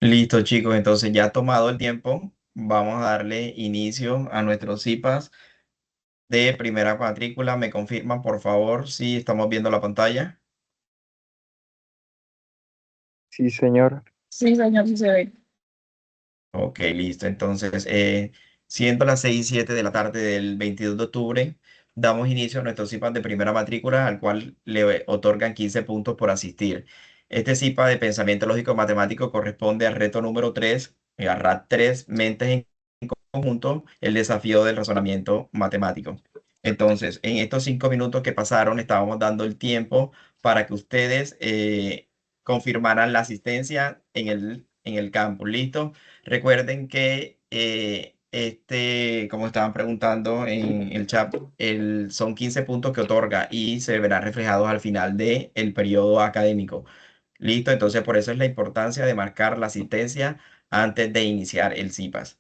Listo, chicos. Entonces, ya tomado el tiempo, vamos a darle inicio a nuestros CIPAS de primera matrícula. ¿Me confirman, por favor, si estamos viendo la pantalla? Sí, señor. Sí, señor, sí se ve. Ok, listo. Entonces, siendo las 6 y 7 de la tarde del 22 de octubre, damos inicio a nuestro CIPAS de primera matrícula, al cual le otorgan 15 puntos por asistir. Este CIPA de pensamiento lógico matemático corresponde al reto número 3, a RAT 3, Mentes en conjunto, el desafío del razonamiento matemático. Entonces, en estos 5 minutos que pasaron, estábamos dando el tiempo para que ustedes confirmaran la asistencia en el campus. ¿Listo? Recuerden que como estaban preguntando en el chat, son 15 puntos que otorga y se verán reflejados al final del periodo académico. ¿Listo? Entonces, por eso es la importancia de marcar la asistencia antes de iniciar el CIPAS.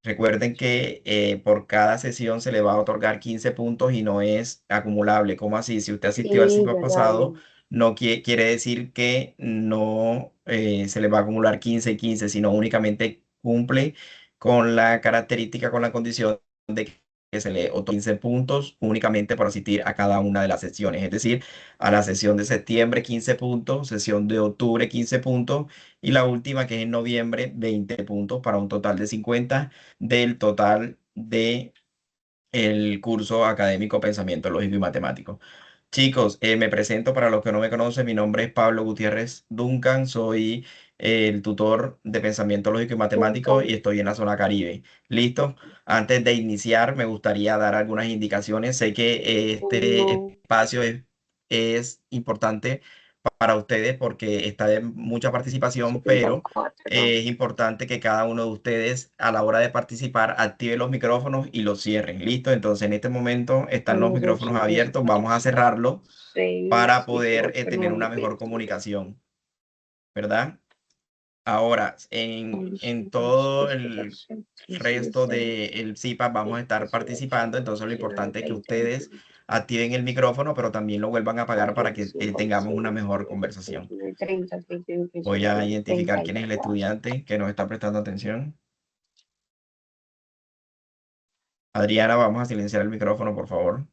Recuerden que por cada sesión se le va a otorgar 15 puntos y no es acumulable. ¿Cómo así? Si usted asistió al Sí, ciclo ya pasado, vi. no quiere decir que no se le va a acumular 15 y 15, sino únicamente cumple con la característica, con la condición de que se le otorguen 15 puntos únicamente por asistir a cada una de las sesiones. Es decir, a la sesión de septiembre 15 puntos, sesión de octubre 15 puntos y la última que es en noviembre 20 puntos para un total de 50 del total de el curso académico Pensamiento Lógico y Matemático. Chicos, me presento para los que no me conocen, mi nombre es Pablo Gutiérrez Duncan, soy el tutor de Pensamiento Lógico y Matemático y Duncan. estoy en la zona Caribe. ¿Listo? Antes de iniciar, me gustaría dar algunas indicaciones. Sé que este No, espacio es importante para ustedes porque está de mucha participación, pero 74. es importante que cada uno de ustedes a la hora de participar active los micrófonos y los cierren. ¿Listo? Entonces en este momento están los Uno, dos, micrófonos tres, abiertos. cuatro, Vamos a cinco, cerrarlos para seis, siete, poder ocho, tener nueve, una mejor 10, comunicación, ¿verdad? Ahora, en 11, todo 12, el 14, 15, resto 16, del CIPA vamos a estar 18, participando, entonces lo 19, importante es que 20, ustedes 21, activen el micrófono, pero también lo vuelvan a apagar 4, para que 25, tengamos 26, una mejor 27, conversación. 29, 30, 31, Voy 32, a identificar quién es el 34. estudiante que nos está prestando atención. Adriana, vamos a silenciar el micrófono, por favor.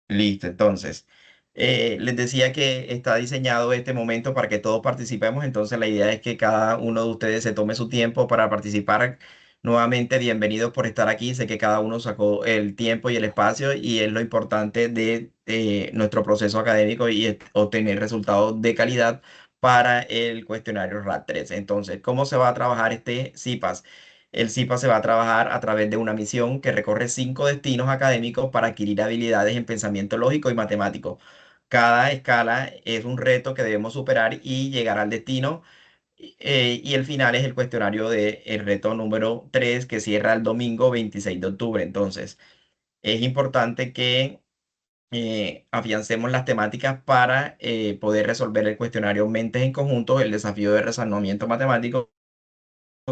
Listo, entonces, les decía que está diseñado este momento para que todos participemos, entonces la idea es que cada uno de ustedes se tome su tiempo para participar. Nuevamente, bienvenidos por estar aquí. Sé que cada uno sacó el tiempo y el espacio y es lo importante de nuestro proceso académico y es obtener resultados de calidad para el cuestionario RAT 3. Entonces, ¿cómo se va a trabajar este CIPAS? El CIPA se va a trabajar a través de una misión que recorre 5 destinos académicos para adquirir habilidades en pensamiento lógico y matemático. Cada escala es un reto que debemos superar y llegar al destino. Y el final es el cuestionario del reto número 3 que cierra el domingo 26 de octubre. Entonces, es importante que afiancemos las temáticas para poder resolver el cuestionario Mentes en Conjunto, el desafío de razonamiento matemático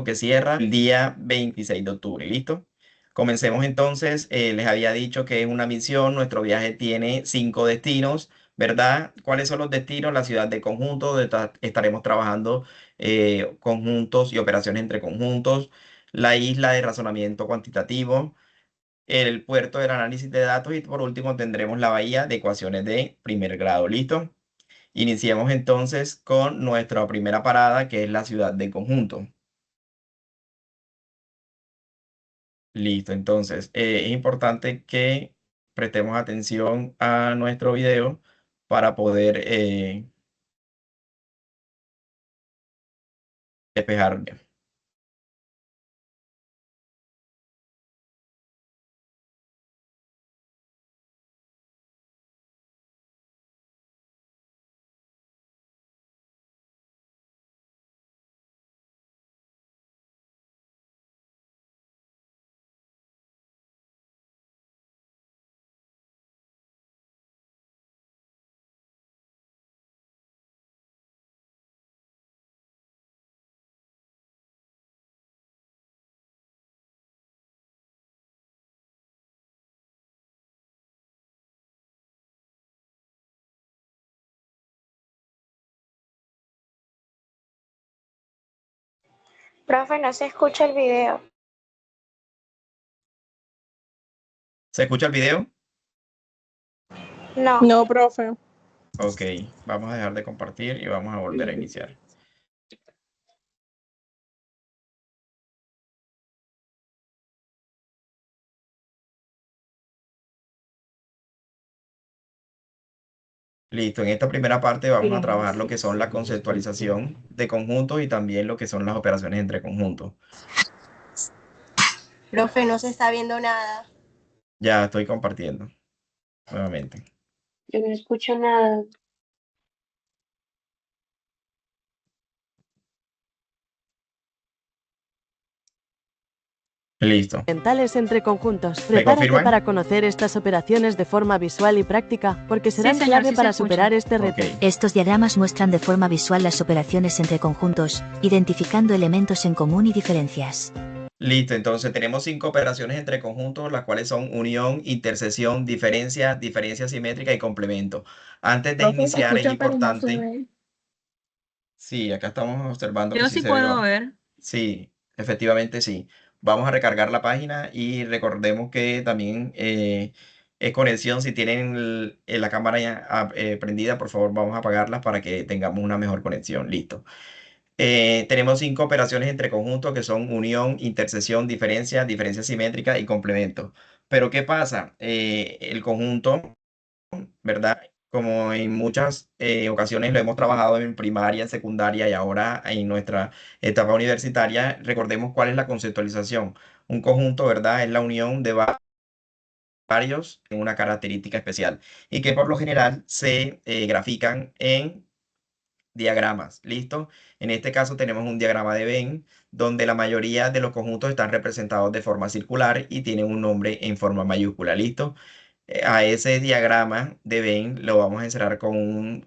que cierra el día 26 de octubre. ¿Listo? Comencemos entonces. Les había dicho que es una misión. Nuestro viaje tiene 5 destinos, ¿verdad? ¿Cuáles son los destinos? La ciudad de conjunto, donde estaremos trabajando conjuntos y operaciones entre conjuntos. La isla de razonamiento cuantitativo. El puerto del análisis de datos y por último tendremos la bahía de ecuaciones de primer grado. ¿Listo? Iniciemos entonces con nuestra primera parada, que es la ciudad de conjunto. Listo, entonces es importante que prestemos atención a nuestro video para poder despejar bien. Profe, no se escucha el video. ¿Se escucha el video? No. No, profe. Ok, vamos a dejar de compartir y vamos a volver a iniciar. Listo, en esta primera parte vamos a trabajar lo que son la conceptualización de conjuntos y también lo que son las operaciones entre conjuntos. Profe, no se está viendo nada. Ya estoy compartiendo nuevamente. Yo no escucho nada. Listo. Mentales entre conjuntos. ¿Me Prepárate confirman? para conocer estas operaciones de forma visual y práctica, porque serán señor, clave sí se para escucha. superar este reto. Ok. Estos diagramas muestran de forma visual las operaciones entre conjuntos, identificando elementos en común y diferencias. Listo, entonces tenemos 5 operaciones entre conjuntos, las cuales son unión, intersección, diferencia, diferencia simétrica y complemento. Antes de Profe, se iniciar es escucha, pero no se importante. ve. Sí, acá estamos observando Yo que sí sí se puedo ve. ver. Sí, efectivamente sí. Vamos a recargar la página y recordemos que también es conexión. Si tienen la cámara ya, prendida, por favor, vamos a apagarla para que tengamos una mejor conexión. Listo. Tenemos 5 operaciones entre conjuntos que son unión, intersección, diferencia, diferencia simétrica y complemento. Pero ¿qué pasa? El conjunto, ¿verdad? Como en muchas ocasiones lo hemos trabajado en primaria, en secundaria y ahora en nuestra etapa universitaria, recordemos cuál es la conceptualización. Un conjunto, ¿verdad? Es la unión de varios en una característica especial y que por lo general se grafican en diagramas. ¿Listo? En este caso tenemos un diagrama de Venn donde la mayoría de los conjuntos están representados de forma circular y tienen un nombre en forma mayúscula. ¿Listo? A ese diagrama de Venn lo vamos a encerrar con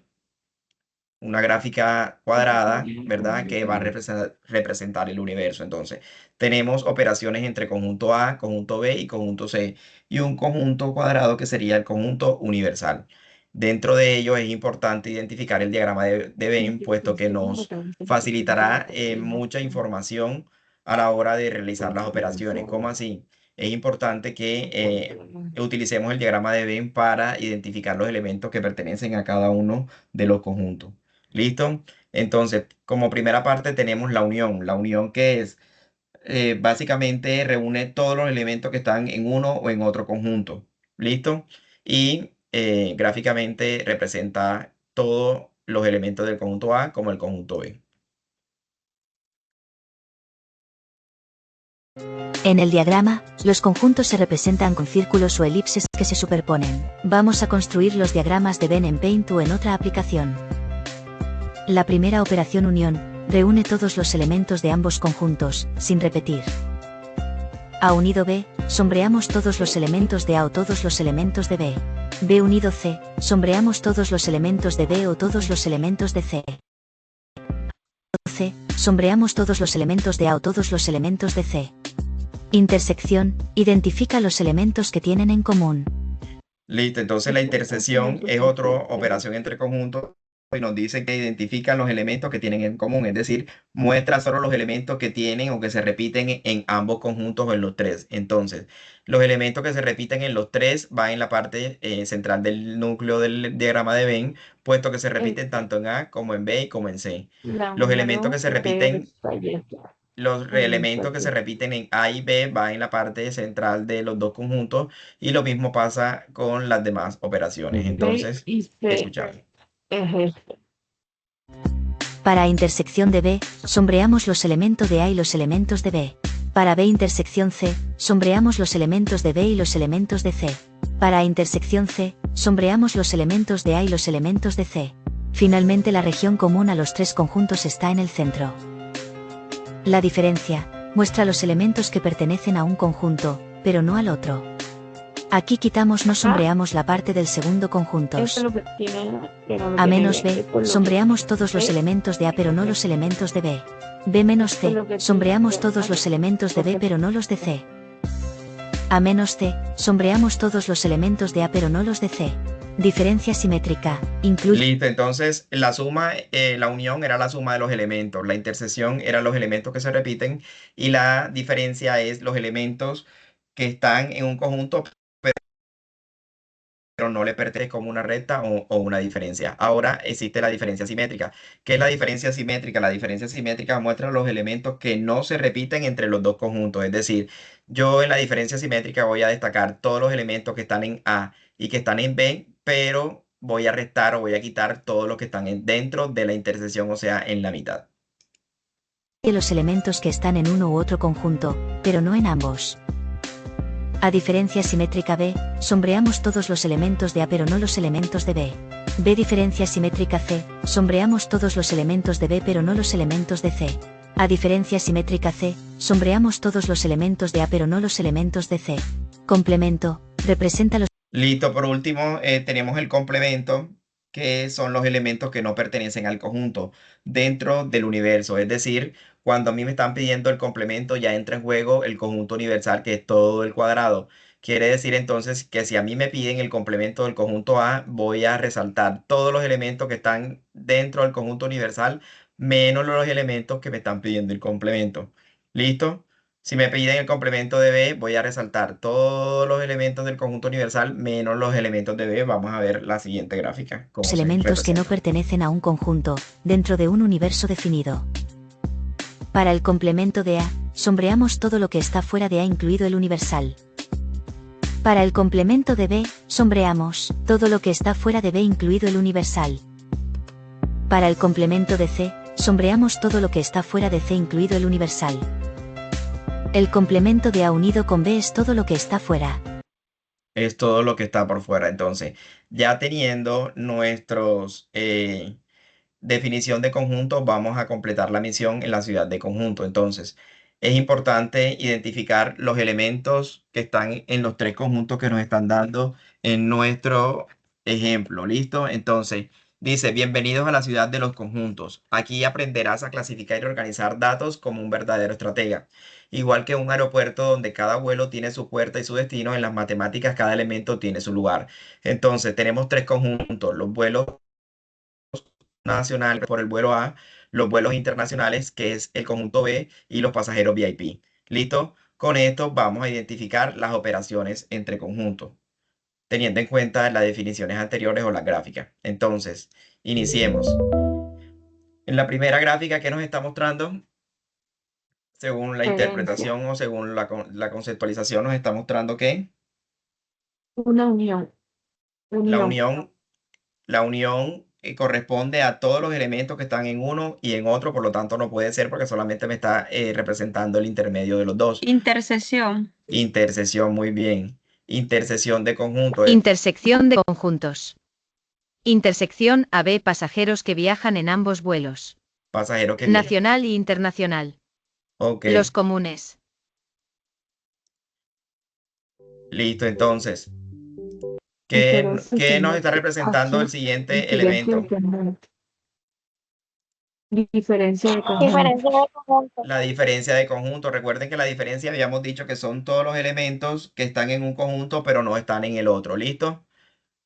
una gráfica cuadrada, ¿verdad? Que va a representar el universo. Entonces, tenemos operaciones entre conjunto A, conjunto B y conjunto C, y un conjunto cuadrado que sería el conjunto universal. Dentro de ello es importante identificar el diagrama de Venn, puesto que nos facilitará mucha información a la hora de realizar las operaciones. ¿Cómo así? Es importante que utilicemos el diagrama de Venn para identificar los elementos que pertenecen a cada uno de los conjuntos. ¿Listo? Entonces, como primera parte tenemos la unión. La unión que es, básicamente reúne todos los elementos que están en uno o en otro conjunto. ¿Listo? Y gráficamente representa todos los elementos del conjunto A como el conjunto B. En el diagrama, los conjuntos se representan con círculos o elipses que se superponen. Vamos a construir los diagramas de Venn en Paint o en otra aplicación. La primera operación unión reúne todos los elementos de ambos conjuntos, sin repetir. A unido B, sombreamos todos los elementos de A o todos los elementos de B. B unido C, sombreamos todos los elementos de B o todos los elementos de C. C, sombreamos todos los elementos de A o todos los elementos de C. Intersección, identifica los elementos que tienen en común. Listo, entonces la intersección es otra operación entre conjuntos y nos dice que identifican los elementos que tienen en común, es decir, muestra solo los elementos que tienen o que se repiten en ambos conjuntos o en los tres. Entonces, los elementos que se repiten en los tres van en la parte central del núcleo del diagrama de Venn, puesto que se repiten tanto en A como en B y como en C. Los elementos que se repiten en A y B van en la parte central de los dos conjuntos y lo mismo pasa con las demás operaciones. Entonces, escuchamos. Para intersección de B, sombreamos los elementos de A y los elementos de B. Para B intersección C, sombreamos los elementos de B y los elementos de C. Para intersección C, sombreamos los elementos de A y los elementos de C. Finalmente la región común a los tres conjuntos está en el centro. La diferencia muestra los elementos que pertenecen a un conjunto, pero no al otro. Aquí quitamos no sombreamos la parte del segundo conjunto. A menos B, sombreamos todos los elementos de A pero no los elementos de B. B menos C, sombreamos todos los elementos de B pero no los de C. A menos C, sombreamos todos los elementos de A pero no los de C. Diferencia simétrica. Incluye Listo, entonces la suma, la unión era la suma de los elementos, la intersección eran los elementos que se repiten y la diferencia es los elementos que están en un conjunto pero no le pertenece como una recta o una diferencia. Ahora existe la diferencia simétrica. ¿Qué es la diferencia simétrica? La diferencia simétrica muestra los elementos que no se repiten entre los dos conjuntos. Es decir, yo en la diferencia simétrica voy a destacar todos los elementos que están en A y que están en B, pero voy a restar o voy a quitar todos los que están dentro de la intersección, o sea, en la mitad. los elementos que están en uno u otro conjunto, pero no en ambos. A diferencia simétrica B, sombreamos todos los elementos de A pero no los elementos de B. B diferencia simétrica C, sombreamos todos los elementos de B pero no los elementos de C. A diferencia simétrica C, sombreamos todos los elementos de A pero no los elementos de C. Complemento, representa los Listo, por último, tenemos el complemento, que son los elementos que no pertenecen al conjunto dentro del universo. Es decir, cuando a mí me están pidiendo el complemento, ya entra en juego el conjunto universal, que es todo el cuadrado. Quiere decir entonces que si a mí me piden el complemento del conjunto A, voy a resaltar todos los elementos que están dentro del conjunto universal, menos los elementos que me están pidiendo el complemento. ¿Listo? Si me piden el complemento de B, voy a resaltar todos los elementos del conjunto universal menos los elementos de B. Vamos a ver la siguiente gráfica. Cómo se elementos que no representa. pertenecen a un conjunto, dentro de un universo definido. Para el complemento de A, sombreamos todo lo que está fuera de A incluido el universal. Para el complemento de B, sombreamos todo lo que está fuera de B incluido el universal. Para el complemento de C, sombreamos todo lo que está fuera de C incluido el universal. El complemento de A unido con B es todo lo que está fuera. Es todo lo que está por fuera. Entonces, ya teniendo nuestros definición de conjunto, vamos a completar la misión en la ciudad de conjunto. Entonces, es importante identificar los elementos que están en los tres conjuntos que nos están dando en nuestro ejemplo. ¿Listo? Entonces, dice, bienvenidos a la ciudad de los conjuntos. Aquí aprenderás a clasificar y organizar datos como un verdadero estratega. Igual que un aeropuerto donde cada vuelo tiene su puerta y su destino, en las matemáticas cada elemento tiene su lugar. Entonces, tenemos tres conjuntos, los vuelos nacionales por el vuelo A, los vuelos internacionales, que es el conjunto B, y los pasajeros VIP. ¿Listo? Con esto vamos a identificar las operaciones entre conjuntos, teniendo en cuenta las definiciones anteriores o las gráficas. Entonces, iniciemos. En la primera gráfica que nos está mostrando, según la interpretación o según la conceptualización, nos está mostrando que Una unión. la unión corresponde a todos los elementos que están en uno y en otro, por lo tanto no puede ser porque solamente me está representando el intermedio de los dos. Intersección. Intersección, muy bien. Intersección de conjuntos. Intersección de conjuntos. Intersección AB pasajeros que viajan en ambos vuelos. Pasajeros que Nacional e internacional. Ok, Los comunes. listo. Entonces, ¿qué nos está representando el siguiente elemento? Diferencia de conjunto. Diferencia de conjunto. La diferencia de conjunto. Recuerden que la diferencia habíamos dicho que son todos los elementos que están en un conjunto pero no están en el otro. ¿Listo?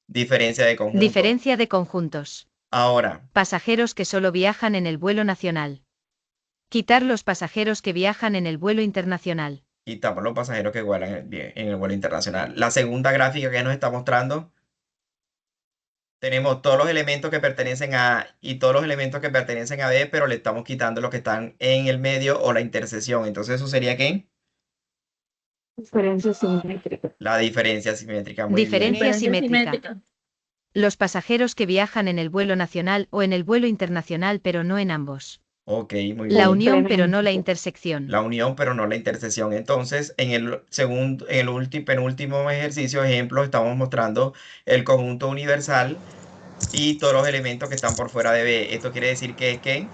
Diferencia de conjunto. Diferencia de conjuntos. Ahora, Pasajeros que solo viajan en el vuelo nacional. Quitar los pasajeros que viajan en el vuelo internacional. quitamos los pasajeros que vuelan en el vuelo internacional. La segunda gráfica que nos está mostrando, tenemos todos los elementos que pertenecen a A y todos los elementos que pertenecen a B, pero le estamos quitando los que están en el medio o la intersección. Entonces, ¿eso sería qué? Diferencia simétrica. La diferencia simétrica. Muy bien. Diferencia simétrica. Los pasajeros que viajan en el vuelo nacional o en el vuelo internacional pero no en ambos. Ok, muy La bien. unión pero no la intersección. La unión, pero no la intersección. Entonces, en el penúltimo ejercicio, ejemplo, estamos mostrando el conjunto universal y todos los elementos que están por fuera de B. Esto quiere decir que es que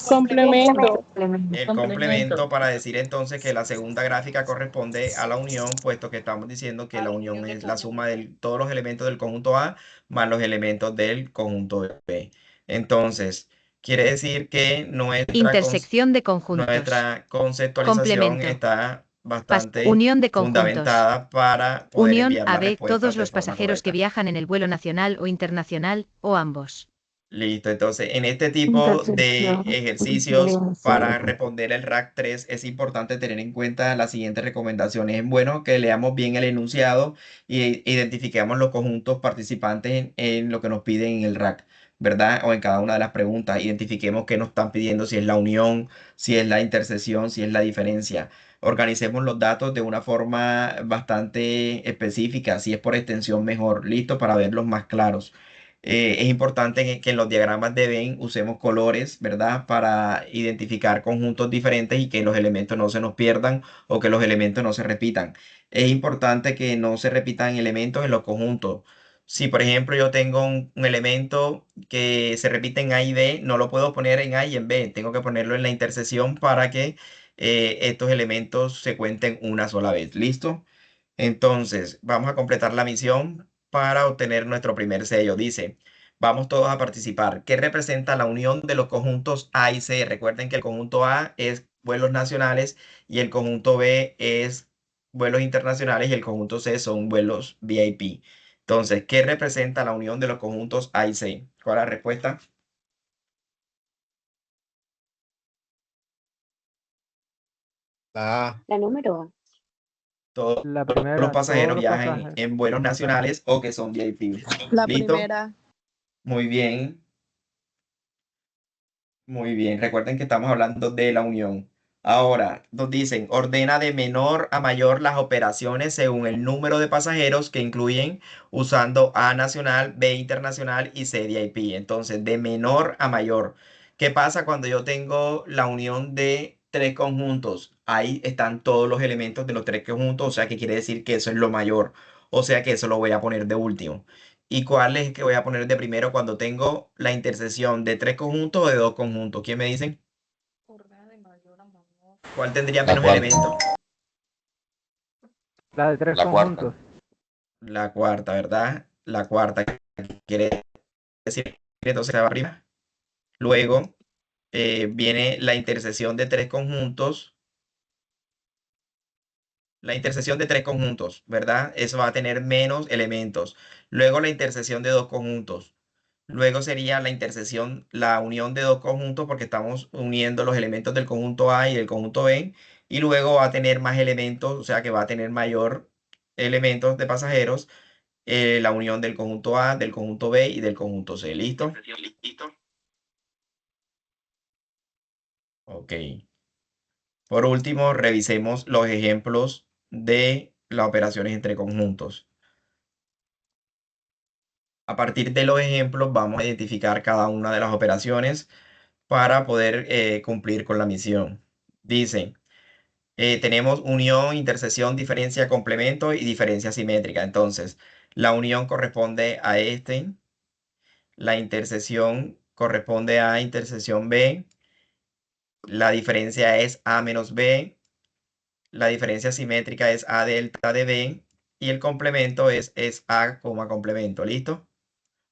Complemento. el complemento para decir entonces que la segunda gráfica corresponde a la unión, puesto que estamos diciendo que la unión es la suma de todos los elementos del conjunto A más los elementos del conjunto B. Entonces, quiere decir que Intersección de conjuntos. nuestra conceptualización Complemento. está bastante Unión de conjuntos. fundamentada para poder Unión enviar A, las B, respuestas todos de los forma pasajeros que correcta. viajan en el vuelo nacional o internacional, o ambos. Listo, entonces en este tipo de Intersección, ejercicios diferencia para de responder el RAC 3 es importante tener en cuenta las siguientes recomendaciones. Es bueno que leamos bien el enunciado y identifiquemos los conjuntos participantes en lo que nos piden en el RAC, ¿verdad? O en cada una de las preguntas. Identifiquemos qué nos están pidiendo, si es la unión, si es la intersección, si es la diferencia. Organicemos los datos de una forma bastante específica, si es por extensión mejor, listo, para verlos más claros. Es importante que en los diagramas de Venn usemos colores, ¿verdad? Para identificar conjuntos diferentes y que los elementos no se nos pierdan o que los elementos no se repitan. Es importante que no se repitan elementos en los conjuntos. Si, por ejemplo, yo tengo un elemento que se repite en A y B, no lo puedo poner en A y en B. Tengo que ponerlo en la intersección para que estos elementos se cuenten una sola vez. ¿Listo? Entonces, vamos a completar la misión para obtener nuestro primer sello. Dice, vamos todos a participar. ¿Qué representa la unión de los conjuntos A y C? Recuerden que el conjunto A es vuelos nacionales y el conjunto B es vuelos internacionales y el conjunto C son vuelos VIP. Entonces, ¿qué representa la unión de los conjuntos A y C? ¿Cuál es la respuesta? La número A. Todos La los primera, pasajeros todos los viajan pasajes. en vuelos nacionales o que son VIP. La ¿Listo? primera. Muy bien. Muy bien, recuerden que estamos hablando de la unión. Ahora, nos dicen, ordena de menor a mayor las operaciones según el número de pasajeros que incluyen usando A nacional, B internacional y C VIP. Entonces, de menor a mayor. ¿Qué pasa cuando yo tengo la unión de tres conjuntos? Ahí están todos los elementos de los tres conjuntos, o sea que quiere decir que eso es lo mayor, o sea que eso lo voy a poner de último. ¿Y cuál es el que voy a poner de primero cuando tengo la intersección de tres conjuntos o de dos conjuntos? ¿Quién me dice? ¿Cuál tendría La menos cuarta. elementos? La de tres La cuarta. conjuntos. La cuarta, ¿verdad? La cuarta quiere decir que entonces se va arriba. Luego viene la intersección de tres conjuntos. La intersección de tres conjuntos, ¿verdad? Eso va a tener menos elementos. Luego la intersección de dos conjuntos. Luego sería la intersección, la unión de dos conjuntos porque estamos uniendo los elementos del conjunto A y del conjunto B. Y luego va a tener más elementos, o sea que va a tener mayor elementos de pasajeros, la unión del conjunto A, del conjunto B y del conjunto C. ¿Listo? Ok. Por último, revisemos los ejemplos de las operaciones entre conjuntos. A partir de los ejemplos vamos a identificar cada una de las operaciones para poder cumplir con la misión. Dice, tenemos unión, intersección, diferencia, complemento y diferencia simétrica. Entonces, la unión corresponde a este, la intersección corresponde a intersección B, la diferencia es A menos B, la diferencia simétrica es A delta de B y el complemento es A, complemento. ¿Listo?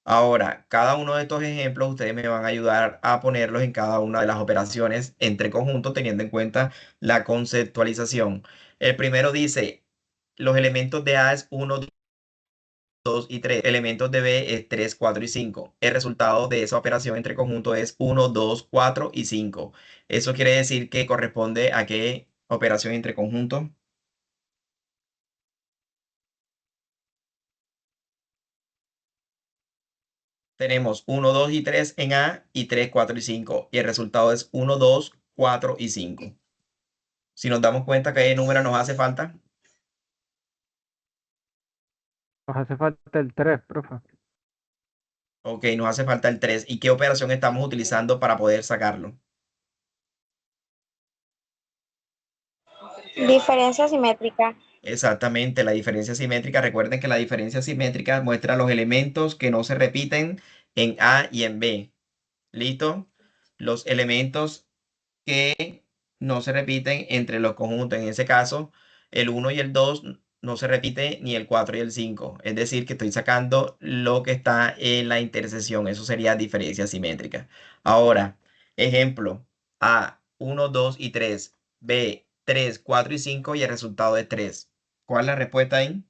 Ahora, cada uno de estos ejemplos ustedes me van a ayudar a ponerlos en cada una de las operaciones entre conjuntos teniendo en cuenta la conceptualización. El primero dice, los elementos de A es 1, 2 y 3. Elementos de B es 3, 4 y 5. El resultado de esa operación entre conjuntos es 1, 2, 4 y 5. Eso quiere decir que corresponde a qué operación entre conjuntos. Tenemos 1, 2 y 3 en A y 3, 4 y 5. Y el resultado es 1, 2, 4 y 5. Si nos damos cuenta que número nos hace falta, Nos hace falta el 3, profe. ok, nos hace falta el 3. ¿Y qué operación estamos utilizando para poder sacarlo? Diferencia simétrica. Exactamente, la diferencia simétrica. Recuerden que la diferencia simétrica muestra los elementos que no se repiten en A y en B. ¿Listo? Los elementos que no se repiten entre los conjuntos. En ese caso, el 1 y el 2 no se repite ni el 4 y el 5. Es decir, que estoy sacando lo que está en la intersección. Eso sería diferencia simétrica. Ahora, ejemplo, A, 1, 2 y 3. B, 3, 4 y 5 y el resultado es 3. ¿Cuál es la respuesta ahí?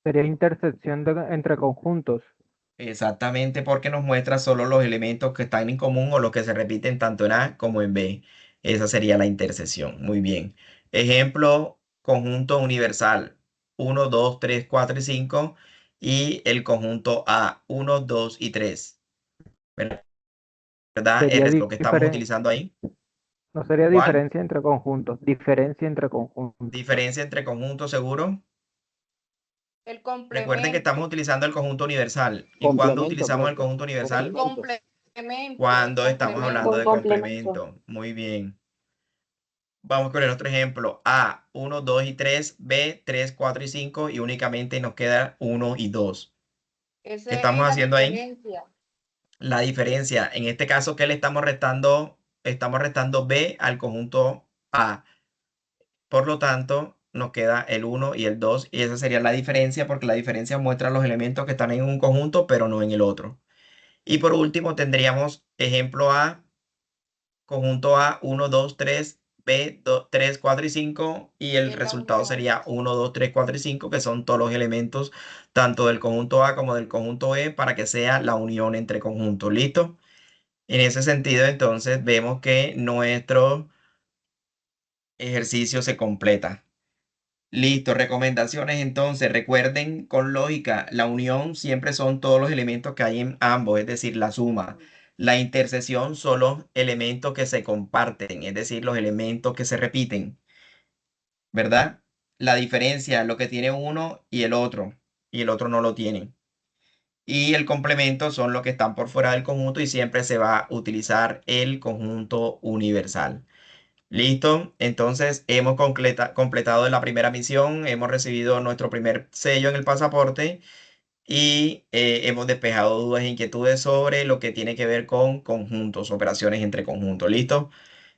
Sería intersección entre conjuntos. Exactamente, porque nos muestra solo los elementos que están en común o los que se repiten tanto en A como en B. Esa sería la intersección. Muy bien. Ejemplo, conjunto universal. 1, 2, 3, 4 y 5. Y el conjunto A, 1, 2 y 3. ¿Verdad? Sería Es lo que estamos utilizando ahí. no sería ¿Cuál? diferencia entre conjuntos, diferencia entre conjuntos. Diferencia entre conjuntos, seguro. El Recuerden que estamos utilizando el conjunto universal. ¿Y cuándo Complemento, utilizamos el profe. conjunto universal? complemento. Cuando estamos hablando de Complemento. complemento. Muy bien. Vamos con el otro ejemplo. A, 1, 2 y 3. B, 3, 4 y 5. Y únicamente nos queda 1 y 2. ¿Qué estamos haciendo ahí? La diferencia. En este caso, ¿qué le estamos restando? Estamos restando B al conjunto A. Por lo tanto, nos queda el 1 y el 2. Y esa sería la diferencia, porque la diferencia muestra los elementos que están en un conjunto, pero no en el otro. Y por último, tendríamos ejemplo A, conjunto A, 1, 2, 3, B, 3, 4 y 5, y el resultado sería 1, 2, 3, 4 y 5, que son todos los elementos, tanto del conjunto A como del conjunto B, para que sea la unión entre conjuntos. ¿Listo? En ese sentido, entonces, vemos que nuestro ejercicio se completa. Listo, recomendaciones entonces, recuerden con lógica, la unión siempre son todos los elementos que hay en ambos, es decir, la suma. La intersección son los elementos que se comparten, es decir, los elementos que se repiten, ¿verdad? La diferencia, lo que tiene uno y el otro no lo tiene. Y el complemento son los que están por fuera del conjunto y siempre se va a utilizar el conjunto universal. Listo, entonces hemos completado la primera misión, hemos recibido nuestro primer sello en el pasaporte y hemos despejado dudas e inquietudes sobre lo que tiene que ver con conjuntos, operaciones entre conjuntos. ¿Listo?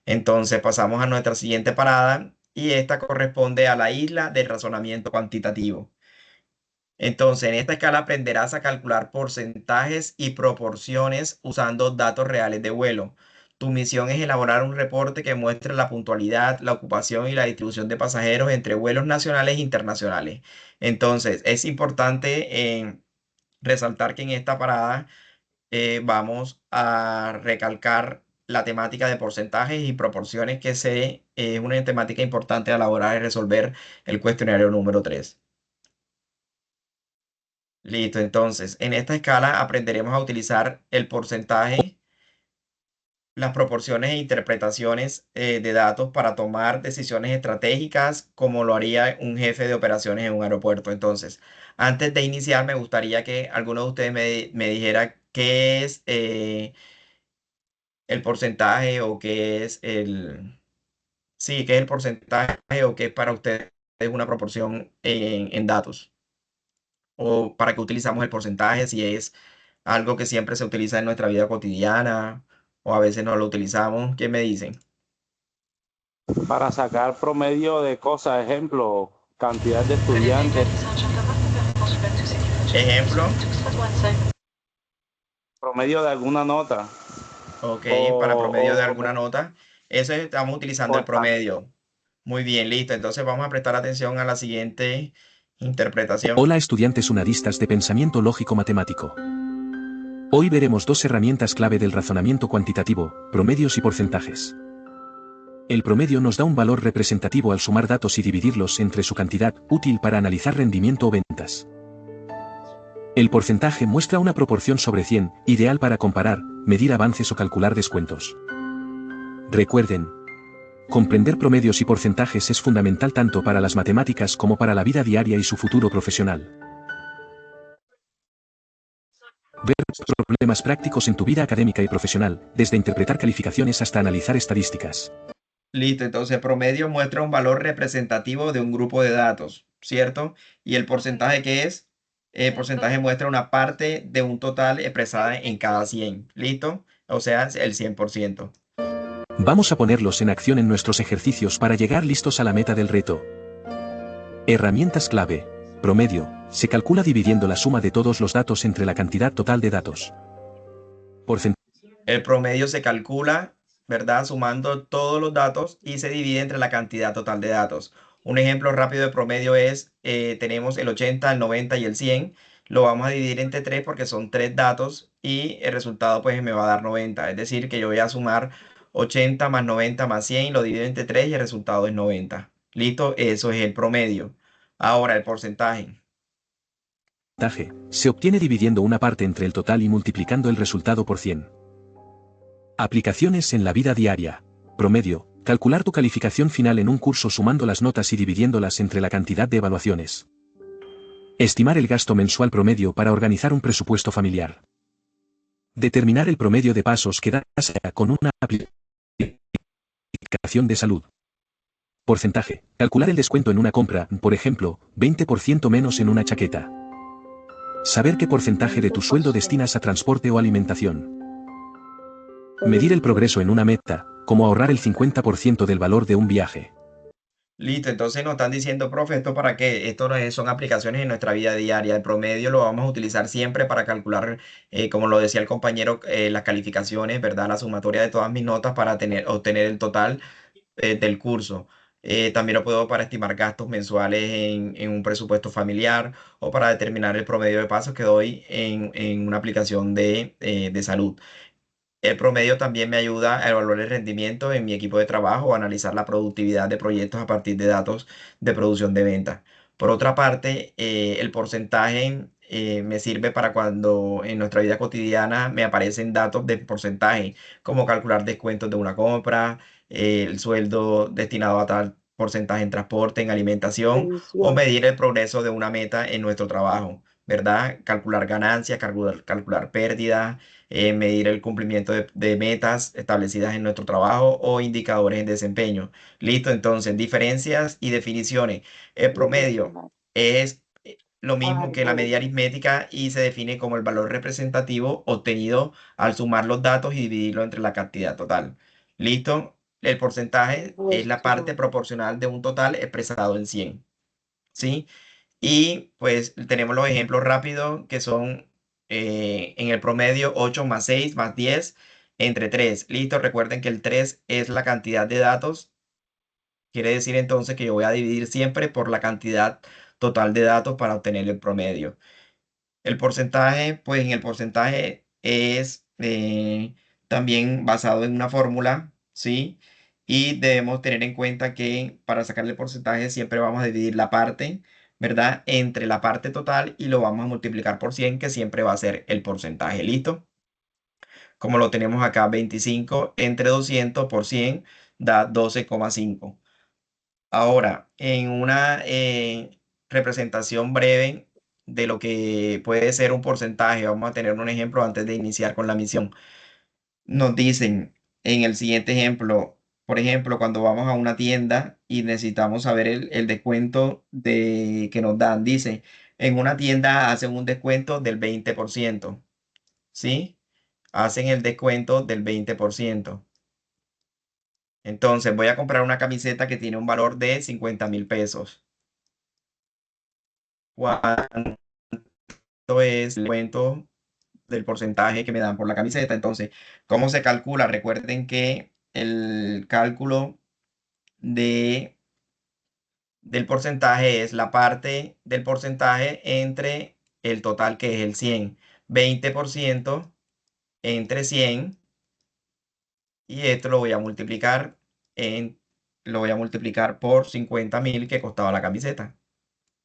Entonces pasamos a nuestra siguiente parada y esta corresponde a la isla del razonamiento cuantitativo. Entonces, en esta escala aprenderás a calcular porcentajes y proporciones usando datos reales de vuelo. Tu misión es elaborar un reporte que muestre la puntualidad, la ocupación y la distribución de pasajeros entre vuelos nacionales e internacionales. Entonces, es importante resaltar que en esta parada vamos a recalcar la temática de porcentajes y proporciones es una temática importante a la hora de resolver el cuestionario número 3. Listo, entonces, en esta escala aprenderemos a utilizar el porcentaje, las proporciones e interpretaciones de datos para tomar decisiones estratégicas como lo haría un jefe de operaciones en un aeropuerto. Entonces, antes de iniciar, me gustaría que alguno de ustedes me dijera qué es el porcentaje o qué es sí, qué es el porcentaje o qué es para ustedes una proporción en datos o para qué utilizamos el porcentaje, si es algo que siempre se utiliza en nuestra vida cotidiana o a veces no lo utilizamos. ¿Qué me dicen? Para sacar promedio de cosas, ejemplo, cantidad de estudiantes, Ejemplo, promedio de alguna nota. ok, para promedio de alguna O nota. Eso estamos utilizando el promedio. Muy bien, listo. Entonces vamos a prestar atención a la siguiente interpretación. Hola estudiantes unadistas de pensamiento lógico matemático. Hoy veremos dos herramientas clave del razonamiento cuantitativo, promedios y porcentajes. El promedio nos da un valor representativo al sumar datos y dividirlos entre su cantidad, útil para analizar rendimiento o ventas. El porcentaje muestra una proporción sobre 100, ideal para comparar, medir avances o calcular descuentos. Recuerden, comprender promedios y porcentajes es fundamental tanto para las matemáticas como para la vida diaria y su futuro profesional. Ver problemas prácticos en tu vida académica y profesional, desde interpretar calificaciones hasta analizar estadísticas. Listo, entonces promedio muestra un valor representativo de un grupo de datos, ¿cierto? ¿Y el porcentaje qué es? El porcentaje muestra una parte de un total expresada en cada 100, ¿listo? O sea, el 100%. Vamos a ponerlos en acción en nuestros ejercicios para llegar listos a la meta del reto. Herramientas clave. Promedio. Se calcula dividiendo la suma de todos los datos entre la cantidad total de datos. El promedio se calcula ¿verdad? Sumando todos los datos y se divide entre la cantidad total de datos. Un ejemplo rápido de promedio es, tenemos el 80, el 90 y el 100. Lo vamos a dividir entre 3 porque son 3 datos y el resultado pues me va a dar 90. Es decir, que yo voy a sumar 80 más 90 más 100 y lo divido entre 3 y el resultado es 90. ¿Listo? Eso es el promedio. Ahora el porcentaje. Se obtiene dividiendo una parte entre el total y multiplicando el resultado por 100. Aplicaciones en la vida diaria. Promedio. Calcular tu calificación final en un curso sumando las notas y dividiéndolas entre la cantidad de evaluaciones. Estimar el gasto mensual promedio para organizar un presupuesto familiar. Determinar el promedio de pasos que das con una aplicación de salud. Porcentaje. Calcular el descuento en una compra, por ejemplo, 20% menos en una chaqueta. Saber qué porcentaje de tu sueldo destinas a transporte o alimentación. Medir el progreso en una meta, como ahorrar el 50% del valor de un viaje. Listo, entonces nos están diciendo, profe, ¿esto para qué? Esto no es- son aplicaciones en nuestra vida diaria. El promedio lo vamos a utilizar siempre para calcular, como lo decía el compañero, las calificaciones, ¿verdad? La sumatoria de todas mis notas para obtener el total del curso. También lo puedo para estimar gastos mensuales en un presupuesto familiar o para determinar el promedio de pasos que doy en una aplicación de salud. El promedio también me ayuda a evaluar el rendimiento en mi equipo de trabajo o analizar la productividad de proyectos a partir de datos de producción de ventas. Por otra parte, el porcentaje me sirve para cuando en nuestra vida cotidiana me aparecen datos de porcentaje, como calcular descuentos de una compra, el sueldo destinado a tal porcentaje en transporte, en alimentación, o medir el progreso de una meta en nuestro trabajo, ¿verdad? Calcular ganancias, calcular pérdidas, medir el cumplimiento de metas establecidas en nuestro trabajo o indicadores en desempeño. Listo, entonces, diferencias y definiciones. El promedio es lo mismo que la media aritmética y se define como el valor representativo obtenido al sumar los datos y dividirlo entre la cantidad total. ¿Listo? El porcentaje es la parte proporcional de un total expresado en 100. ¿Sí? Y pues tenemos los ejemplos rápidos que son en el promedio 8 más 6 más 10 entre 3. Listo, recuerden que el 3 es la cantidad de datos. Quiere decir entonces que yo voy a dividir siempre por la cantidad total de datos para obtener el promedio. El porcentaje, pues en el porcentaje es también basado en una fórmula, ¿sí? Y debemos tener en cuenta que para sacarle el porcentaje siempre vamos a dividir la parte, ¿verdad? Entre la parte total y lo vamos a multiplicar por 100, que siempre va a ser el porcentaje, ¿listo? Como lo tenemos acá, 25 entre 200 por 100 da 12,5. Ahora, en una representación breve de lo que puede ser un porcentaje, vamos a tener un ejemplo antes de iniciar con la misión. Nos dicen en el siguiente ejemplo, por ejemplo, cuando vamos a una tienda y necesitamos saber el descuento que nos dan, dice, en una tienda hacen un descuento del 20%, ¿sí? Hacen el descuento del 20%. Entonces voy a comprar una camiseta que tiene un valor de 50.000 pesos. ¿Cuánto es el descuento del porcentaje que me dan por la camiseta? Entonces, ¿cómo se calcula? Recuerden que el cálculo del porcentaje es la parte del porcentaje entre el total, que es el 100. 20% entre 100, y esto lo voy a multiplicar por 50.000 que costaba la camiseta.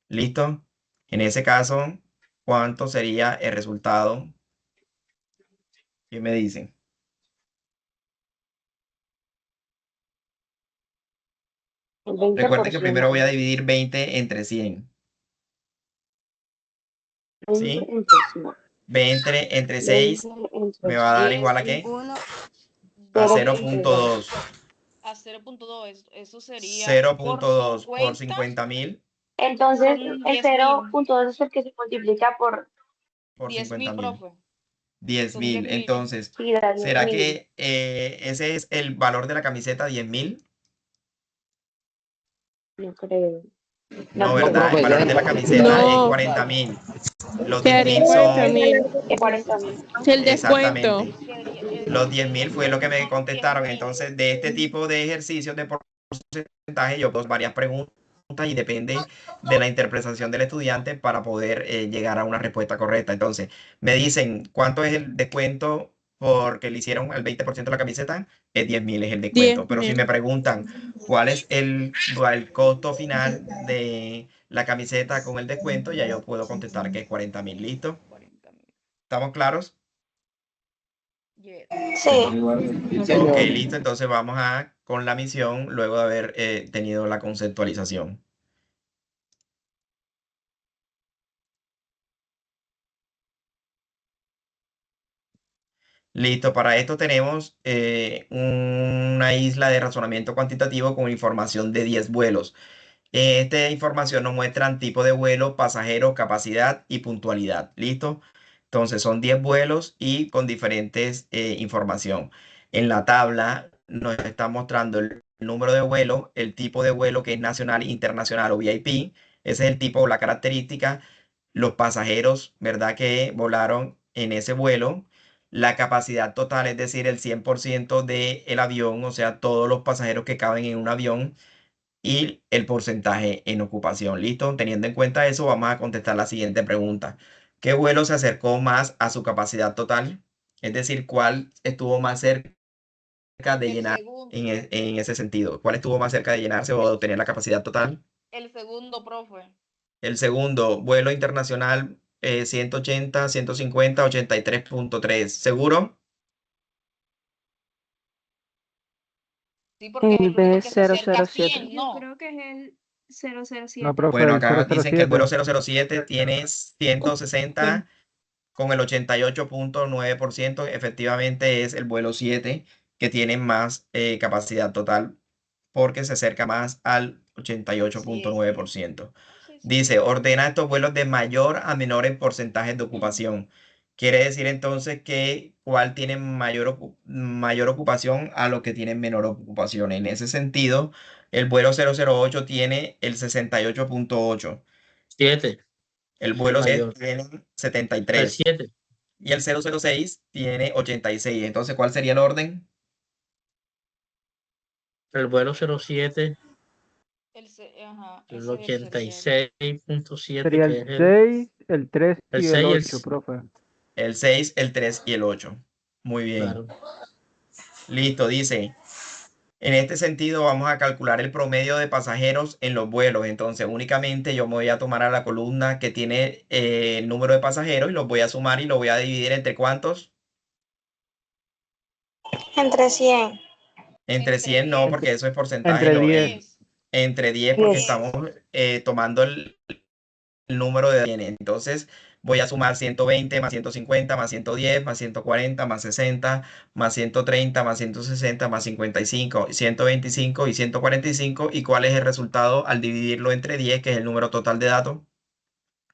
¿Listo? En ese caso, ¿cuánto sería el resultado? ¿Qué me dicen? Recuerden que primero voy a dividir 20 entre 100. ¿Sí? 20 entre 6 me va a dar igual a ¿qué? A 0.2. A 0.2, eso sería 0.2 por 50.000 Entonces, son el 10.000. 0.2 es el que se multiplica por... por 10.000, 50.000. profe. 10.000. 10.000. Entonces, Sí, Daniel, ¿será 1000. que ese es el valor de la camiseta, 10.000? No creo. No, No, ¿verdad? El profe, valor ya de la no. camiseta es No, 40.000. Los quedaría 10.000 40 son mil. 40.000. El descuento. exactamente. Los 10.000 fue lo que me contestaron. Entonces, de este tipo de ejercicios de porcentaje, yo puedo varias preguntas y depende de la interpretación del estudiante para poder llegar a una respuesta correcta. Entonces, me dicen, ¿cuánto es el descuento porque le hicieron el 20% de la camiseta? Es 10.000 es el 10 descuento. Pero si me mil. preguntan cuál es el costo final de la camiseta con el descuento, ya yo puedo contestar que es 40.000. ¿Listo? 40.000. ¿Estamos claros? Yes. Sí. Sí, Ok, señor. listo. Entonces vamos con la misión luego de haber tenido la conceptualización. Listo, para esto tenemos una isla de razonamiento cuantitativo con información de 10 vuelos. Esta información nos muestra tipo de vuelo, pasajero, capacidad y puntualidad. ¿Listo? Entonces son 10 vuelos y con diferentes información. En la tabla nos está mostrando el número de vuelo, el tipo de vuelo que es nacional, internacional o VIP. Ese es el tipo o la característica. Los pasajeros, ¿verdad? Que volaron en ese vuelo. La capacidad total, es decir, el 100% del avión, o sea, todos los pasajeros que caben en un avión y el porcentaje en ocupación. ¿Listo? Teniendo en cuenta eso, vamos a contestar la siguiente pregunta. ¿Qué vuelo se acercó más a su capacidad total? Es decir, ¿cuál estuvo más cerca de El llenar segundo. en ese sentido? ¿Cuál estuvo más cerca de llenarse o de obtener la capacidad total? El segundo, profe. El segundo, vuelo internacional 180, 150, 83.3. ¿Seguro? Sí, porque es El el único que se acerca a B007. 100, Yo ¿no? creo que es el No, 007. profe, Bueno, el acá dicen que el vuelo 007. 007 tiene 160 con el 88.9%. Efectivamente es el vuelo 7 que tiene más capacidad total porque se acerca más al Sí, 88.9%. sí, sí. Dice, ordena estos vuelos de mayor a menor en porcentajes de ocupación. Quiere decir entonces que cuál tiene mayor ocupación a los que tienen menor ocupación. En ese sentido, el vuelo 008 tiene el 68.8. 7, El el vuelo 7 mayor. tiene El 73 7, y el 006 tiene 86. Entonces, ¿cuál sería el orden? el vuelo 07, Ajá, el ese sería el. 86.7, Sería que el es 6, el 3 el y el 6 y 8, profe. El 6, el 3 y el 8. Muy bien. claro. Listo, dice. En este sentido, vamos a calcular el promedio de pasajeros en los vuelos. Entonces, únicamente yo me voy a tomar a la columna que tiene el número de pasajeros y los voy a sumar y lo voy a dividir entre ¿cuántos? Entre 100. Entre Entre 100 no, 10. porque eso es porcentaje. Entre 10. Entre 10 porque 10. estamos tomando el número de 100. Entonces voy a sumar 120 más 150 más 110 más 140 más 60 más 130 más 160 más 55, 125 y 145. ¿Y cuál es el resultado al dividirlo entre 10, que es el número total de datos?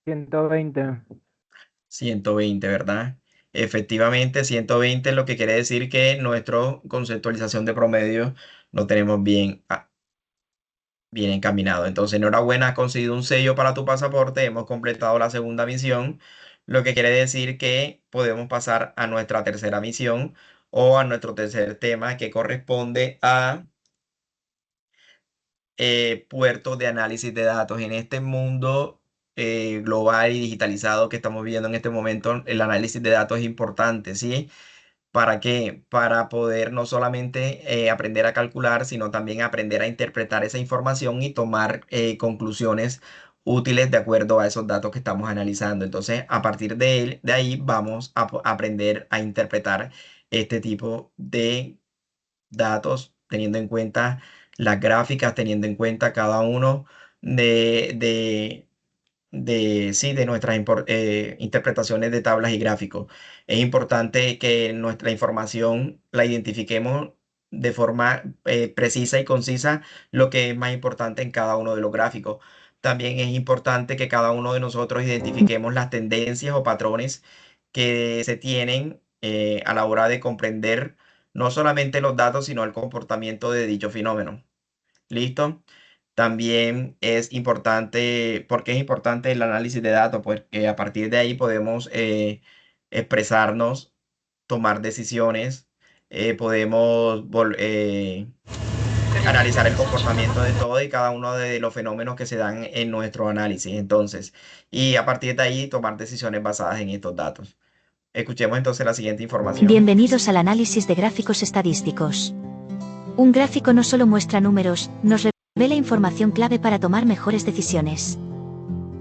120. 120, ¿verdad? Efectivamente, 120 es lo que quiere decir que nuestra conceptualización de promedio lo tenemos bien encaminado. Entonces, enhorabuena, has conseguido un sello para tu pasaporte. Hemos completado la segunda misión, lo que quiere decir que podemos pasar a nuestra tercera misión o a nuestro tercer tema que corresponde a puertos de análisis de datos. En este mundo global y digitalizado que estamos viviendo en este momento, el análisis de datos es importante, ¿sí? ¿Para qué? Para poder no solamente aprender a calcular, sino también aprender a interpretar esa información y tomar conclusiones útiles de acuerdo a esos datos que estamos analizando. Entonces, a partir de ahí vamos a aprender a interpretar este tipo de datos, teniendo en cuenta las gráficas, teniendo en cuenta cada uno sí, de nuestras interpretaciones de tablas y gráficos. Es importante que nuestra información la identifiquemos de forma precisa y concisa, lo que es más importante en cada uno de los gráficos. También es importante que cada uno de nosotros identifiquemos las tendencias o patrones que se tienen a la hora de comprender no solamente los datos, sino el comportamiento de dicho fenómeno. ¿Listo? También es importante, ¿por qué es importante el análisis de datos? Pues que a partir de ahí podemos expresarnos, tomar decisiones, podemos analizar el comportamiento de todo y cada uno de los fenómenos que se dan en nuestro análisis. Entonces, y a partir de ahí tomar decisiones basadas en estos datos. Escuchemos entonces la siguiente información. Bienvenidos al análisis de gráficos estadísticos. Un gráfico no solo muestra números, nos revela información clave para tomar mejores decisiones.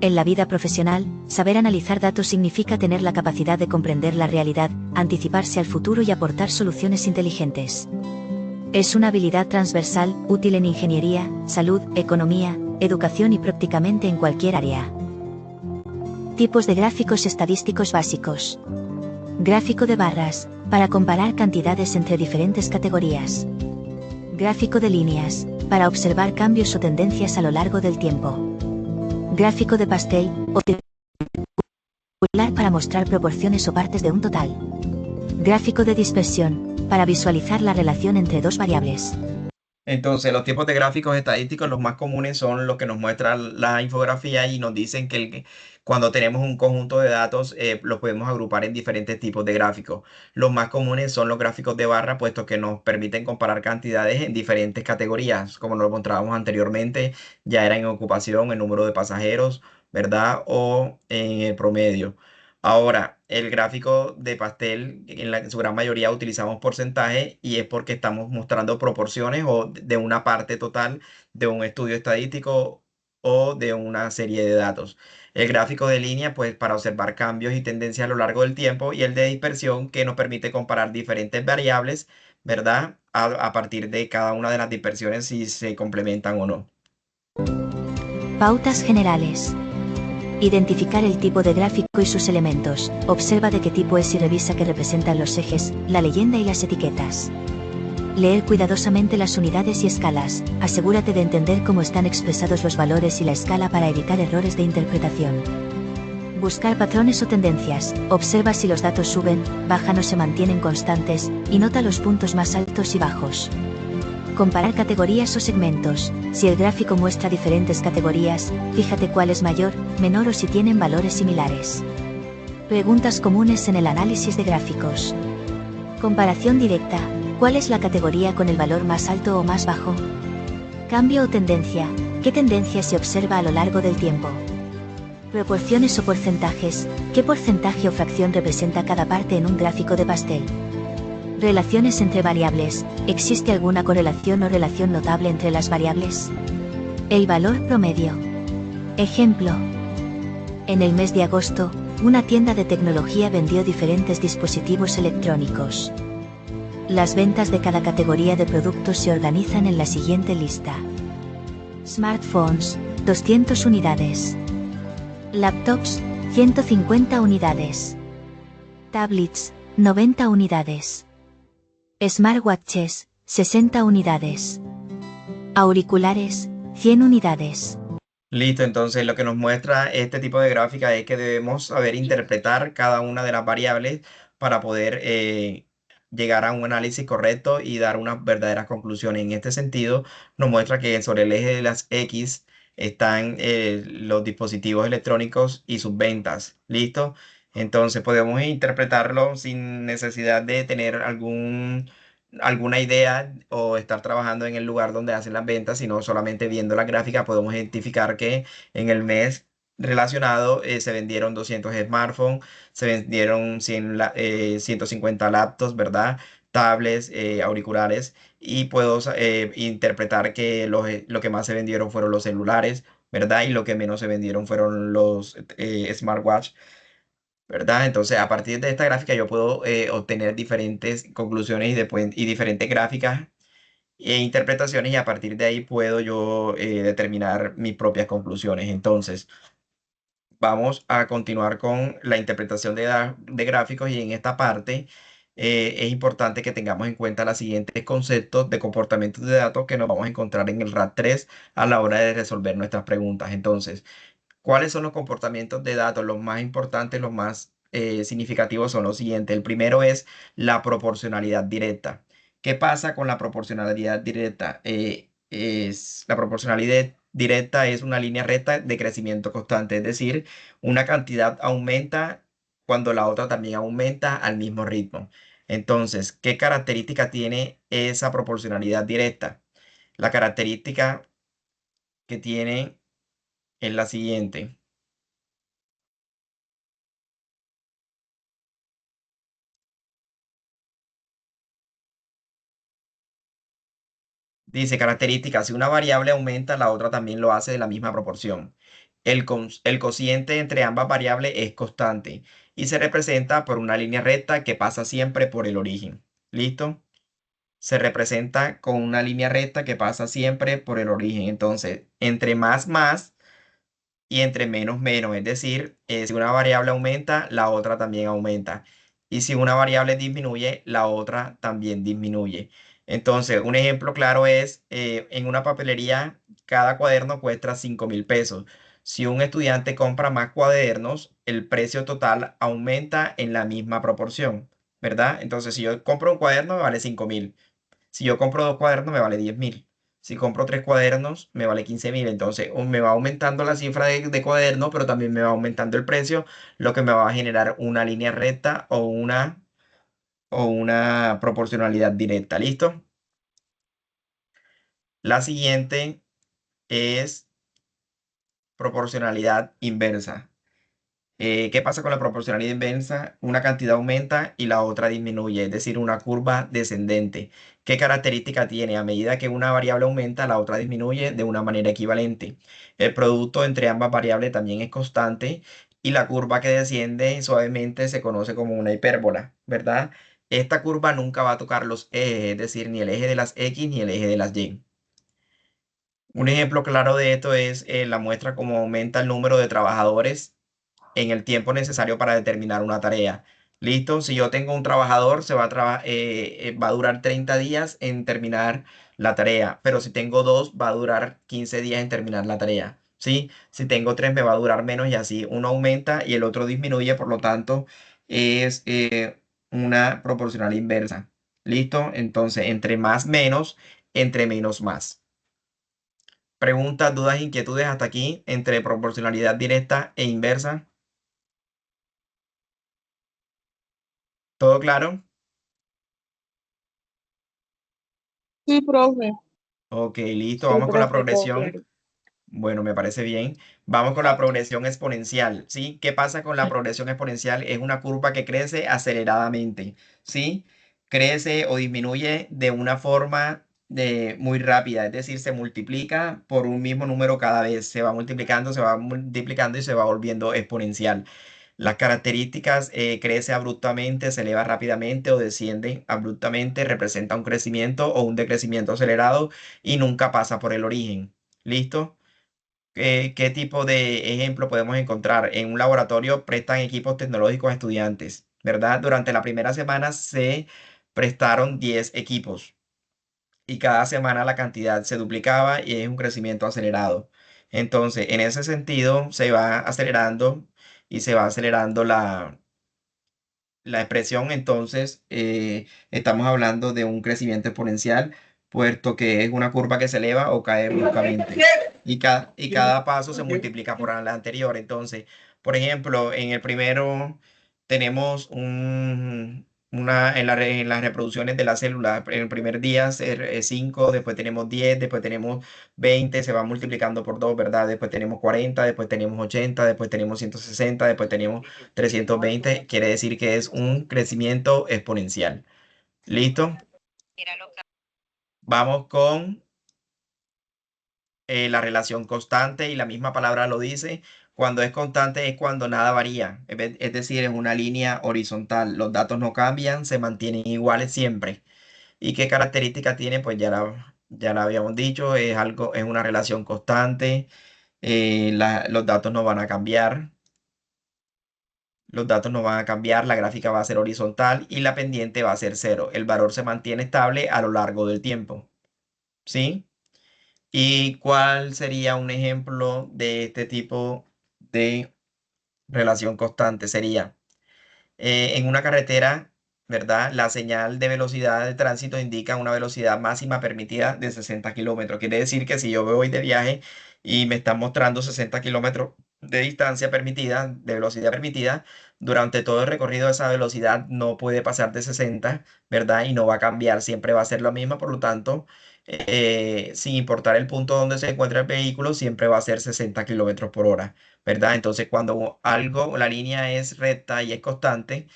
En la vida profesional, saber analizar datos significa tener la capacidad de comprender la realidad, anticiparse al futuro y aportar soluciones inteligentes. Es una habilidad transversal, útil en ingeniería, salud, economía, educación y prácticamente en cualquier área. Tipos de gráficos estadísticos básicos. Gráfico de barras, para comparar cantidades entre diferentes categorías. Gráfico de líneas, para observar cambios o tendencias a lo largo del tiempo. Gráfico de pastel, o circular para mostrar proporciones o partes de un total. Gráfico de dispersión, para visualizar la relación entre dos variables. Entonces, los tipos de gráficos estadísticos, los más comunes son los que nos muestra la infografía y nos dicen que cuando tenemos un conjunto de datos, los podemos agrupar en diferentes tipos de gráficos. Los más comunes son los gráficos de barra, puesto que nos permiten comparar cantidades en diferentes categorías, como lo encontrábamos anteriormente, ya era en ocupación, en número de pasajeros, ¿verdad? O en el promedio. Ahora, el gráfico de pastel, en su gran mayoría utilizamos porcentaje y es porque estamos mostrando proporciones o de una parte total de un estudio estadístico o de una serie de datos. El gráfico de línea, pues para observar cambios y tendencias a lo largo del tiempo, y el de dispersión, que nos permite comparar diferentes variables, ¿verdad? A partir de cada una de las dispersiones si se complementan o no. Pautas generales. Identificar el tipo de gráfico y sus elementos. Observa de qué tipo es y revisa qué representan los ejes, la leyenda y las etiquetas. Leer cuidadosamente las unidades y escalas. Asegúrate de entender cómo están expresados los valores y la escala para evitar errores de interpretación. Buscar patrones o tendencias. Observa si los datos suben, bajan o se mantienen constantes, y nota los puntos más altos y bajos. Comparar categorías o segmentos. Si el gráfico muestra diferentes categorías, fíjate cuál es mayor, menor o si tienen valores similares. Preguntas comunes en el análisis de gráficos. Comparación directa. ¿Cuál es la categoría con el valor más alto o más bajo? Cambio o tendencia. ¿Qué tendencia se observa a lo largo del tiempo? Proporciones o porcentajes. ¿Qué porcentaje o fracción representa cada parte en un gráfico de pastel? Relaciones entre variables. ¿Existe alguna correlación o relación notable entre las variables? El valor promedio. Ejemplo. En el mes de agosto, una tienda de tecnología vendió diferentes dispositivos electrónicos. Las ventas de cada categoría de productos se organizan en la siguiente lista. Smartphones, 200 unidades. Laptops, 150 unidades. Tablets, 90 unidades. Smartwatches, 60 unidades. Auriculares, 100 unidades. Listo, entonces lo que nos muestra este tipo de gráfica es que debemos saber interpretar cada una de las variables para poder llegar a un análisis correcto y dar unas verdaderas conclusiones. En este sentido, nos muestra que sobre el eje de las X están los dispositivos electrónicos y sus ventas. ¿Listo? Entonces podemos interpretarlo sin necesidad de tener alguna idea o estar trabajando en el lugar donde hacen las ventas, sino solamente viendo la gráfica podemos identificar que en el mes relacionado se vendieron 200 smartphones, se vendieron 150 laptops, ¿verdad? Tablets, auriculares, y puedo interpretar que lo que más se vendieron fueron los celulares, ¿verdad? Y lo que menos se vendieron fueron los smartwatch, ¿verdad? Entonces, a partir de esta gráfica yo puedo obtener diferentes conclusiones y diferentes gráficas e interpretaciones, y a partir de ahí puedo yo determinar mis propias conclusiones. Entonces, vamos a continuar con la interpretación de gráficos, y en esta parte es importante que tengamos en cuenta los siguientes conceptos de comportamientos de datos que nos vamos a encontrar en el RAT 3 a la hora de resolver nuestras preguntas. Entonces, ¿cuáles son los comportamientos de datos? Los más importantes, los más significativos son los siguientes. El primero es la proporcionalidad directa. ¿Qué pasa con la proporcionalidad directa? La proporcionalidad directa es una línea recta de crecimiento constante, es decir, una cantidad aumenta cuando la otra también aumenta al mismo ritmo. Entonces, ¿qué característica tiene esa proporcionalidad directa? La característica que tiene es la siguiente. Dice características, si una variable aumenta, la otra también lo hace de la misma proporción. El cociente entre ambas variables es constante y se representa por una línea recta que pasa siempre por el origen. ¿Listo? Se representa con una línea recta que pasa siempre por el origen. Entonces, entre más, más y entre menos, menos. Es decir, si una variable aumenta, la otra también aumenta. Y si una variable disminuye, la otra también disminuye. Entonces, un ejemplo claro es, en una papelería, cada cuaderno cuesta 5.000 pesos. Si un estudiante compra más cuadernos, el precio total aumenta en la misma proporción, ¿verdad? Entonces, si yo compro un cuaderno, me vale 5.000. Si yo compro 2 cuadernos, me vale 10.000. Si compro 3 cuadernos, me vale 15.000. Entonces, me va aumentando la cifra de cuadernos, pero también me va aumentando el precio, lo que me va a generar una línea recta o una proporcionalidad directa. ¿Listo? La siguiente es proporcionalidad inversa. ¿Qué pasa con la proporcionalidad inversa? Una cantidad aumenta y la otra disminuye, es decir, una curva descendente. ¿Qué característica tiene? A medida que una variable aumenta, la otra disminuye de una manera equivalente. El producto entre ambas variables también es constante y la curva que desciende suavemente se conoce como una hipérbola, ¿verdad? Esta curva nunca va a tocar los ejes, es decir, ni el eje de las X ni el eje de las Y. Un ejemplo claro de esto es la muestra cómo aumenta el número de trabajadores en el tiempo necesario para determinar una tarea. ¿Listo? Si yo tengo un trabajador, va a durar 30 días en terminar la tarea, pero si tengo dos, va a durar 15 días en terminar la tarea. ¿Sí? Si tengo tres, me va a durar menos y así uno aumenta y el otro disminuye, por lo tanto, es una proporcional inversa. ¿Listo? Entonces, entre más menos, entre menos más. Preguntas, dudas, inquietudes hasta aquí entre proporcionalidad directa e inversa. ¿Todo claro? Sí, profe. Ok, listo. Sí, Vamos con la profe, todo progresión. claro. Bueno, me parece bien. Vamos con la progresión exponencial, ¿sí? ¿Qué pasa con la progresión exponencial? Es una curva que crece aceleradamente, ¿sí? Crece o disminuye de una forma muy rápida, es decir, se multiplica por un mismo número cada vez. Se va multiplicando y se va volviendo exponencial. Las características, crece abruptamente, se eleva rápidamente o desciende abruptamente, representa un crecimiento o un decrecimiento acelerado y nunca pasa por el origen. ¿Listo? ¿Qué tipo de ejemplo podemos encontrar? En un laboratorio prestan equipos tecnológicos a estudiantes, ¿verdad? Durante la primera semana se prestaron 10 equipos y cada semana la cantidad se duplicaba y es un crecimiento acelerado. Entonces, en ese sentido, se va acelerando y se va acelerando la expresión. Entonces, estamos hablando de un crecimiento exponencial, puesto que es una curva que se eleva o cae bruscamente. Y cada paso se multiplica por la anterior. Entonces, por ejemplo, en el primero tenemos en las reproducciones de la célula, en el primer día es 5, después tenemos 10, después tenemos 20, se va multiplicando por 2, ¿verdad? Después tenemos 40, después tenemos 80, después tenemos 160, después tenemos 320. Quiere decir que es un crecimiento exponencial. ¿Listo? Vamos con la relación constante y la misma palabra lo dice. Cuando es constante es cuando nada varía, es decir, es una línea horizontal. Los datos no cambian, se mantienen iguales siempre. ¿Y qué características tiene? Pues ya la habíamos dicho, es una relación constante. Los datos no van a cambiar. Los datos no van a cambiar, la gráfica va a ser horizontal y la pendiente va a ser cero. El valor se mantiene estable a lo largo del tiempo. ¿Sí? ¿Y cuál sería un ejemplo de este tipo de relación constante? Sería en una carretera ¿verdad? La señal de velocidad de tránsito indica una velocidad máxima permitida de 60 kilómetros. Quiere decir que si yo voy de viaje y me están mostrando 60 kilómetros de distancia permitida, de velocidad permitida, durante todo el recorrido esa velocidad no puede pasar de 60, ¿verdad? Y no va a cambiar, siempre va a ser la misma, por lo tanto, sin importar el punto donde se encuentra el vehículo, siempre va a ser 60 kilómetros por hora, ¿verdad? Entonces, cuando algo, la línea es recta y es constante,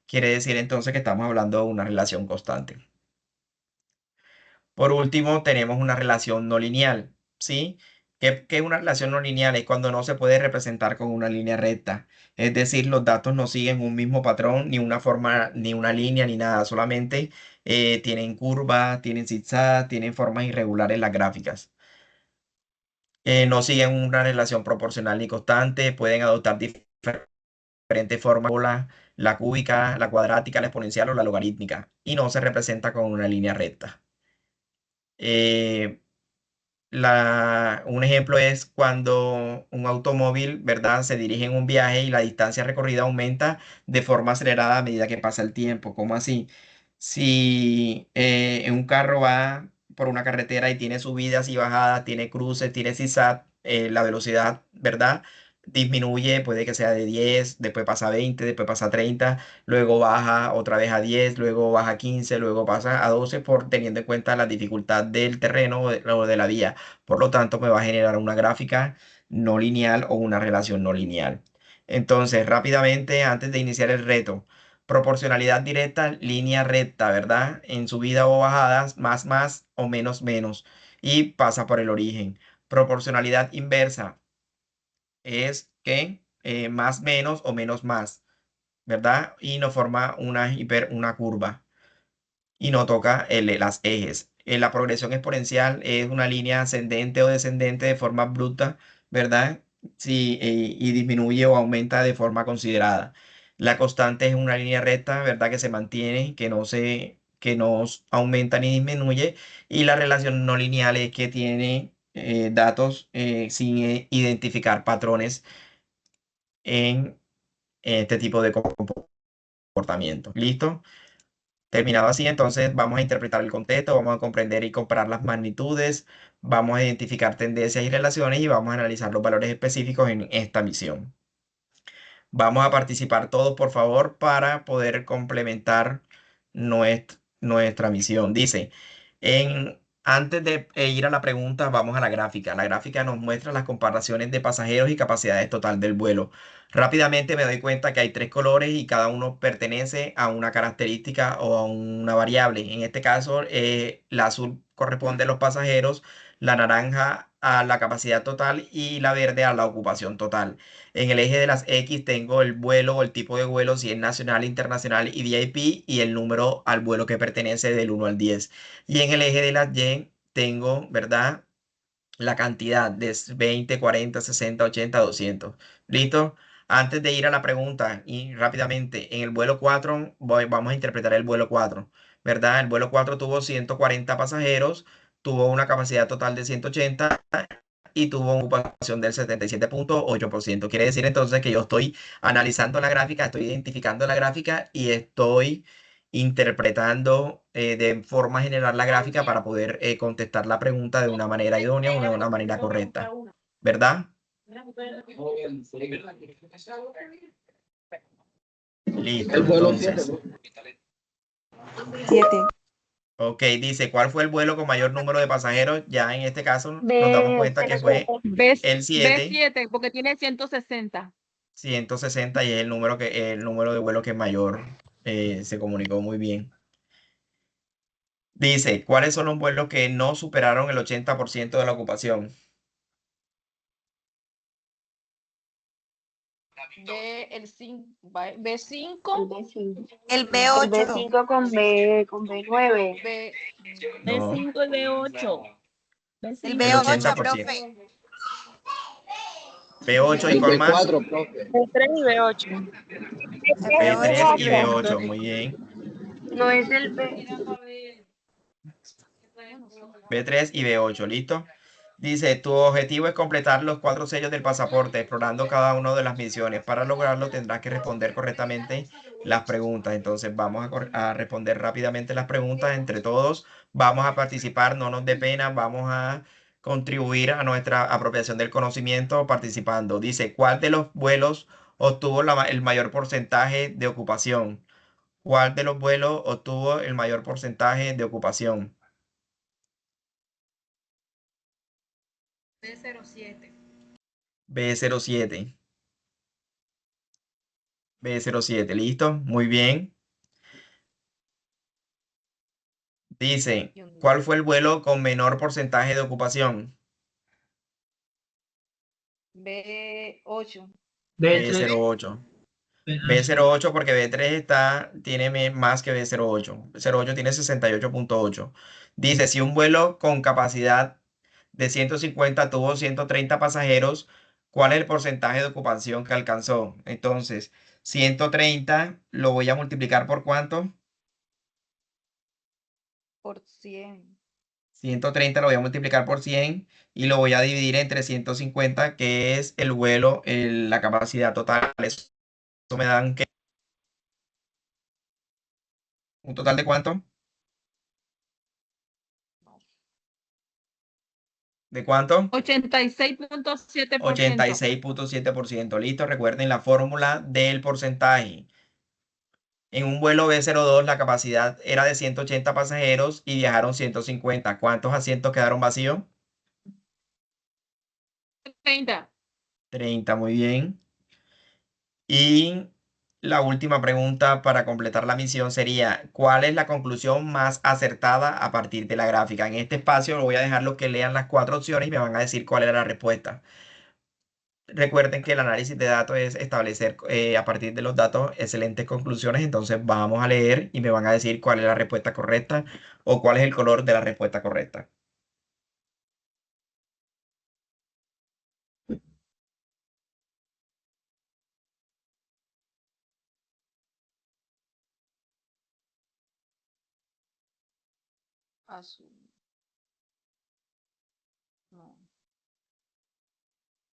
quiere decir entonces que estamos hablando de una relación constante. Por último, tenemos una relación no lineal, ¿sí? ¿Qué es una relación no lineal? Es cuando no se puede representar con una línea recta. Es decir, los datos no siguen un mismo patrón, ni una forma, ni una línea, ni nada. Solamente tienen curvas, tienen zigzag, tienen formas irregulares las gráficas. No siguen una relación proporcional ni constante. Pueden adoptar diferentes formas, la cúbica, la cuadrática, la exponencial o la logarítmica. Y no se representa con una línea recta. Un ejemplo es cuando un automóvil, ¿verdad?, se dirige en un viaje y la distancia recorrida aumenta de forma acelerada a medida que pasa el tiempo. ¿Cómo así? Si un carro va por una carretera y tiene subidas y bajadas, tiene cruces, tiene zigzag, la velocidad, ¿verdad?, disminuye, puede que sea de 10, después pasa a 20, después pasa a 30, luego baja otra vez a 10, luego baja a 15, luego pasa a 12 por teniendo en cuenta la dificultad del terreno o de la vía. Por lo tanto, me va a generar una gráfica no lineal o una relación no lineal. Entonces, rápidamente, antes de iniciar el reto, proporcionalidad directa, línea recta, ¿verdad? En subida o bajadas, más o menos menos. Y pasa por el origen. Proporcionalidad inversa es que más menos o menos más, ¿verdad? Y nos forma una curva y no toca las ejes. La progresión exponencial es una línea ascendente o descendente de forma bruta, ¿verdad? Sí, y disminuye o aumenta de forma considerada. La constante es una línea recta, ¿verdad? Que se mantiene, que no aumenta ni disminuye. Y la relación no lineal es que tiene datos sin identificar patrones en este tipo de comportamiento. ¿Listo? Terminado así, entonces vamos a interpretar el contexto, vamos a comprender y comparar las magnitudes, vamos a identificar tendencias y relaciones y vamos a analizar los valores específicos en esta misión. Vamos a participar todos, por favor, para poder complementar nuestra misión. Dice, antes de ir a la pregunta, vamos a la gráfica. La gráfica nos muestra las comparaciones de pasajeros y capacidades total del vuelo. Rápidamente me doy cuenta que hay tres colores y cada uno pertenece a una característica o a una variable. En este caso, la azul corresponde a los pasajeros, la naranja a la capacidad total y la verde a la ocupación total. En el eje de las X tengo el vuelo o el tipo de vuelo, si es nacional, internacional y VIP, y el número al vuelo que pertenece del 1 al 10. Y en el eje de las Y tengo, ¿verdad?, la cantidad de 20, 40, 60, 80, 200. ¿Listo? Antes de ir a la pregunta y rápidamente, en el vuelo 4 vamos a interpretar el vuelo 4, ¿verdad? El vuelo 4 tuvo 140 pasajeros, tuvo una capacidad total de 180 y tuvo una ocupación del 77.8%. Quiere decir entonces que yo estoy analizando la gráfica, estoy identificando la gráfica y estoy interpretando de forma general la gráfica para poder contestar la pregunta de una manera idónea o de una manera correcta, ¿verdad? Listo, entonces. 7. Ok, dice, ¿cuál fue el vuelo con mayor número de pasajeros? Ya en este caso nos damos cuenta que fue el 7. B7, porque tiene 160. 160 y es el número de vuelo que mayor se comunicó muy bien. Dice, ¿cuáles son los vuelos que no superaron el 80% de la ocupación? B5. El B5 con B9. No, B5 y B8. El el B8, 80%. profe. B8 y cuál más? B3 y B8. B3 y B8, muy bien. No es el B. B3 y B8, ¿listo? Dice, tu objetivo es completar los 4 sellos del pasaporte, explorando cada una de las misiones. Para lograrlo tendrás que responder correctamente las preguntas. Entonces vamos a responder rápidamente las preguntas entre todos. Vamos a participar, no nos dé pena, vamos a contribuir a nuestra apropiación del conocimiento participando. Dice, ¿cuál de los vuelos obtuvo el mayor porcentaje de ocupación? ¿Cuál de los vuelos obtuvo el mayor porcentaje de ocupación? B07. B07. B07, ¿listo? Muy bien. Dice, ¿cuál fue el vuelo con menor porcentaje de ocupación? B8. B08. B08 porque B3 tiene más que B08. B08 tiene 68.8. Dice, si un vuelo con capacidad de 150 tuvo 130 pasajeros, ¿cuál es el porcentaje de ocupación que alcanzó? Entonces, 130 lo voy a multiplicar por ¿cuánto? Por 100. 130 lo voy a multiplicar por 100 y lo voy a dividir entre 150, que es el vuelo, la capacidad total. Eso me dan ¿qué? ¿Un total de cuánto? ¿De cuánto? 86.7%. 86.7%. Listo, recuerden la fórmula del porcentaje. En un vuelo B02 la capacidad era de 180 pasajeros y viajaron 150. ¿Cuántos asientos quedaron vacíos? 30. 30, muy bien. Y la última pregunta para completar la misión sería, ¿cuál es la conclusión más acertada a partir de la gráfica? En este espacio voy a dejarlos que lean las 4 opciones y me van a decir cuál era la respuesta. Recuerden que el análisis de datos es establecer a partir de los datos excelentes conclusiones, entonces vamos a leer y me van a decir cuál es la respuesta correcta o cuál es el color de la respuesta correcta. Azul. No.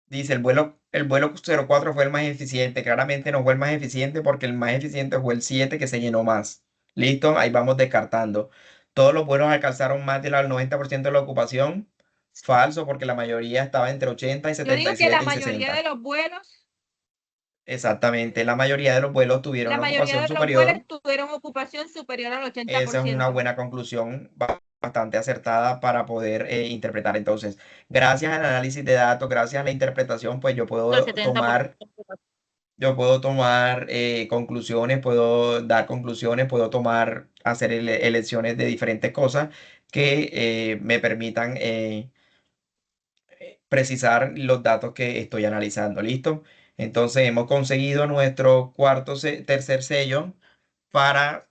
Dice, el vuelo 04 fue el más eficiente. Claramente no fue el más eficiente porque el más eficiente fue el 7 que se llenó más. ¿Listo? Ahí vamos descartando. Todos los vuelos alcanzaron más del 90% de la ocupación. Falso porque la mayoría estaba entre 80 y Yo digo que la 77 y mayoría 60. de los vuelos, Exactamente. La mayoría de los vuelos tuvieron la una mayoría ocupación de los vuelos superior. tuvieron ocupación superior al Esa es una 80%. buena conclusión bastante acertada para poder interpretar. Entonces, gracias al análisis de datos, gracias a la interpretación, pues El 70%. yo puedo tomar conclusiones, puedo dar conclusiones, puedo hacer elecciones de diferentes cosas que me permitan precisar los datos que estoy analizando. ¿Listo? Entonces, hemos conseguido nuestro tercer sello para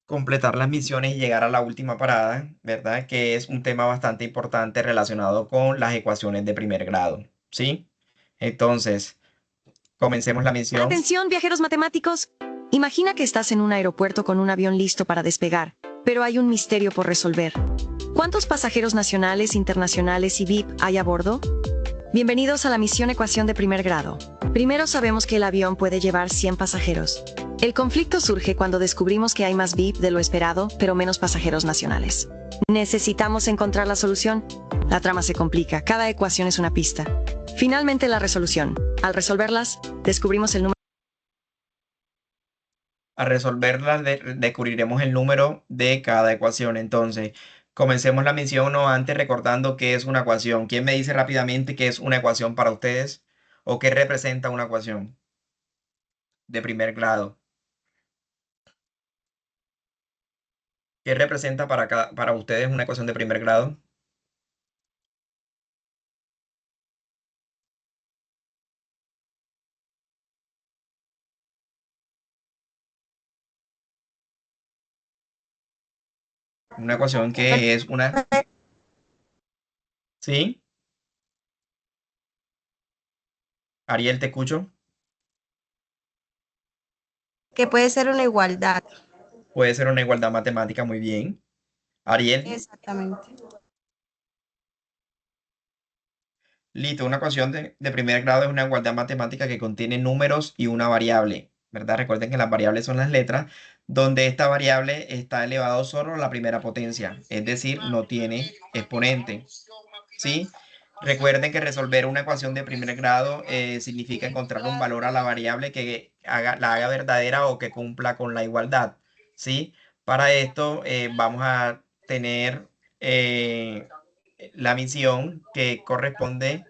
completar las misiones y llegar a la última parada, ¿verdad? Que es un tema bastante importante relacionado con las ecuaciones de primer grado, ¿sí? Entonces, comencemos la misión. Atención, viajeros matemáticos. Imagina que estás en un aeropuerto con un avión listo para despegar, pero hay un misterio por resolver. ¿Cuántos pasajeros nacionales, internacionales y VIP hay a bordo? Bienvenidos a la misión Ecuación de primer grado. Primero sabemos que el avión puede llevar 100 pasajeros. El conflicto surge cuando descubrimos que hay más VIP de lo esperado, pero menos pasajeros nacionales. Necesitamos encontrar la solución. La trama se complica, cada ecuación es una pista. Finalmente la resolución. Al resolverlas, descubrimos el número. A resolverlas, descubriremos el número de cada ecuación. Entonces, comencemos la misión no antes recordando qué es una ecuación. ¿Quién me dice rápidamente qué es una ecuación para ustedes? ¿O qué representa una ecuación de primer grado? ¿Qué representa para ustedes una ecuación de primer grado? Una ecuación que es una... ¿Sí? Ariel, te escucho. Que puede ser una igualdad. Puede ser una igualdad matemática, muy bien. Ariel, Exactamente. Listo, una ecuación de primer grado es una igualdad matemática que contiene números y una variable, ¿verdad? Recuerden que las variables son las letras, donde esta variable está elevado solo a la primera potencia, es decir, no tiene exponente, ¿sí? Recuerden que resolver una ecuación de primer grado significa encontrar un valor a la variable que la haga verdadera o que cumpla con la igualdad, ¿sí? Para esto vamos a tener la misión que corresponde